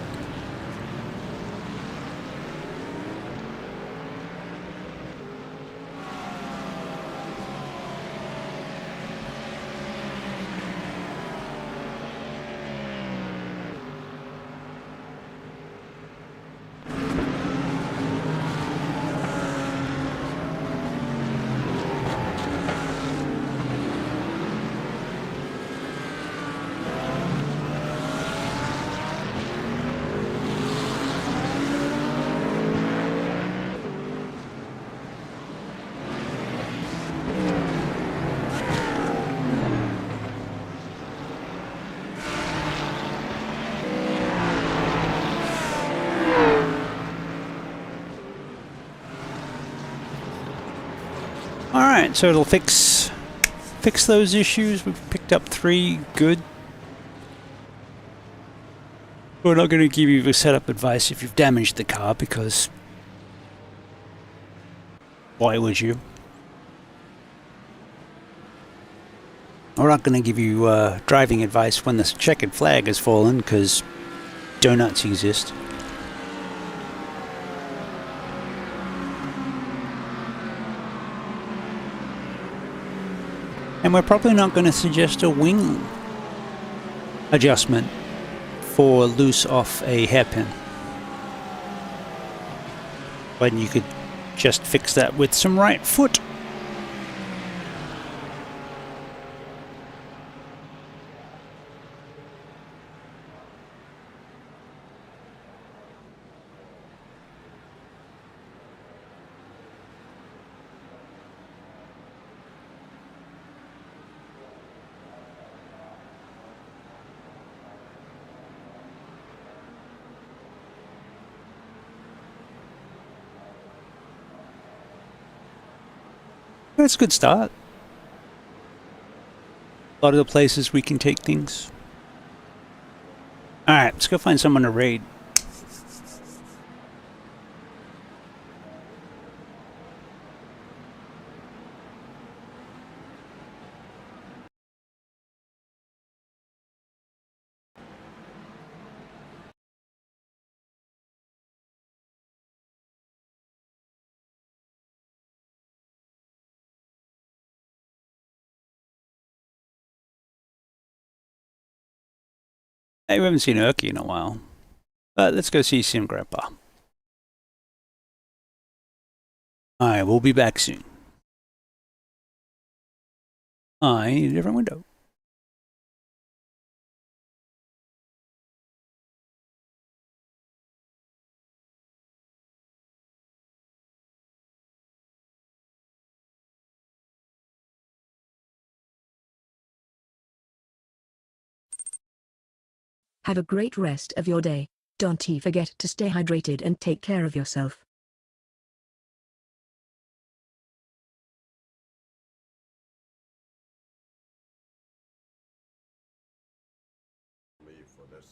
Alright, so it'll fix those issues. We've picked up 3 good. We're not going to give you the setup advice if you've damaged the car, because why would you? We're not going to give you driving advice when the checkered flag has fallen, because donuts exist. And we're probably not going to suggest a wing adjustment for loose off a hairpin, when you could just fix that with some right foot. That's a good start. A lot of the places we can take things. Alright, let's go find someone to raid. Hey, we haven't seen Erky in a while. Let's go see Sim Grandpa. Alright, we'll be back soon. I need a different window. Have a great rest of your day. Don't forget to stay hydrated and take care of yourself. Leave for this.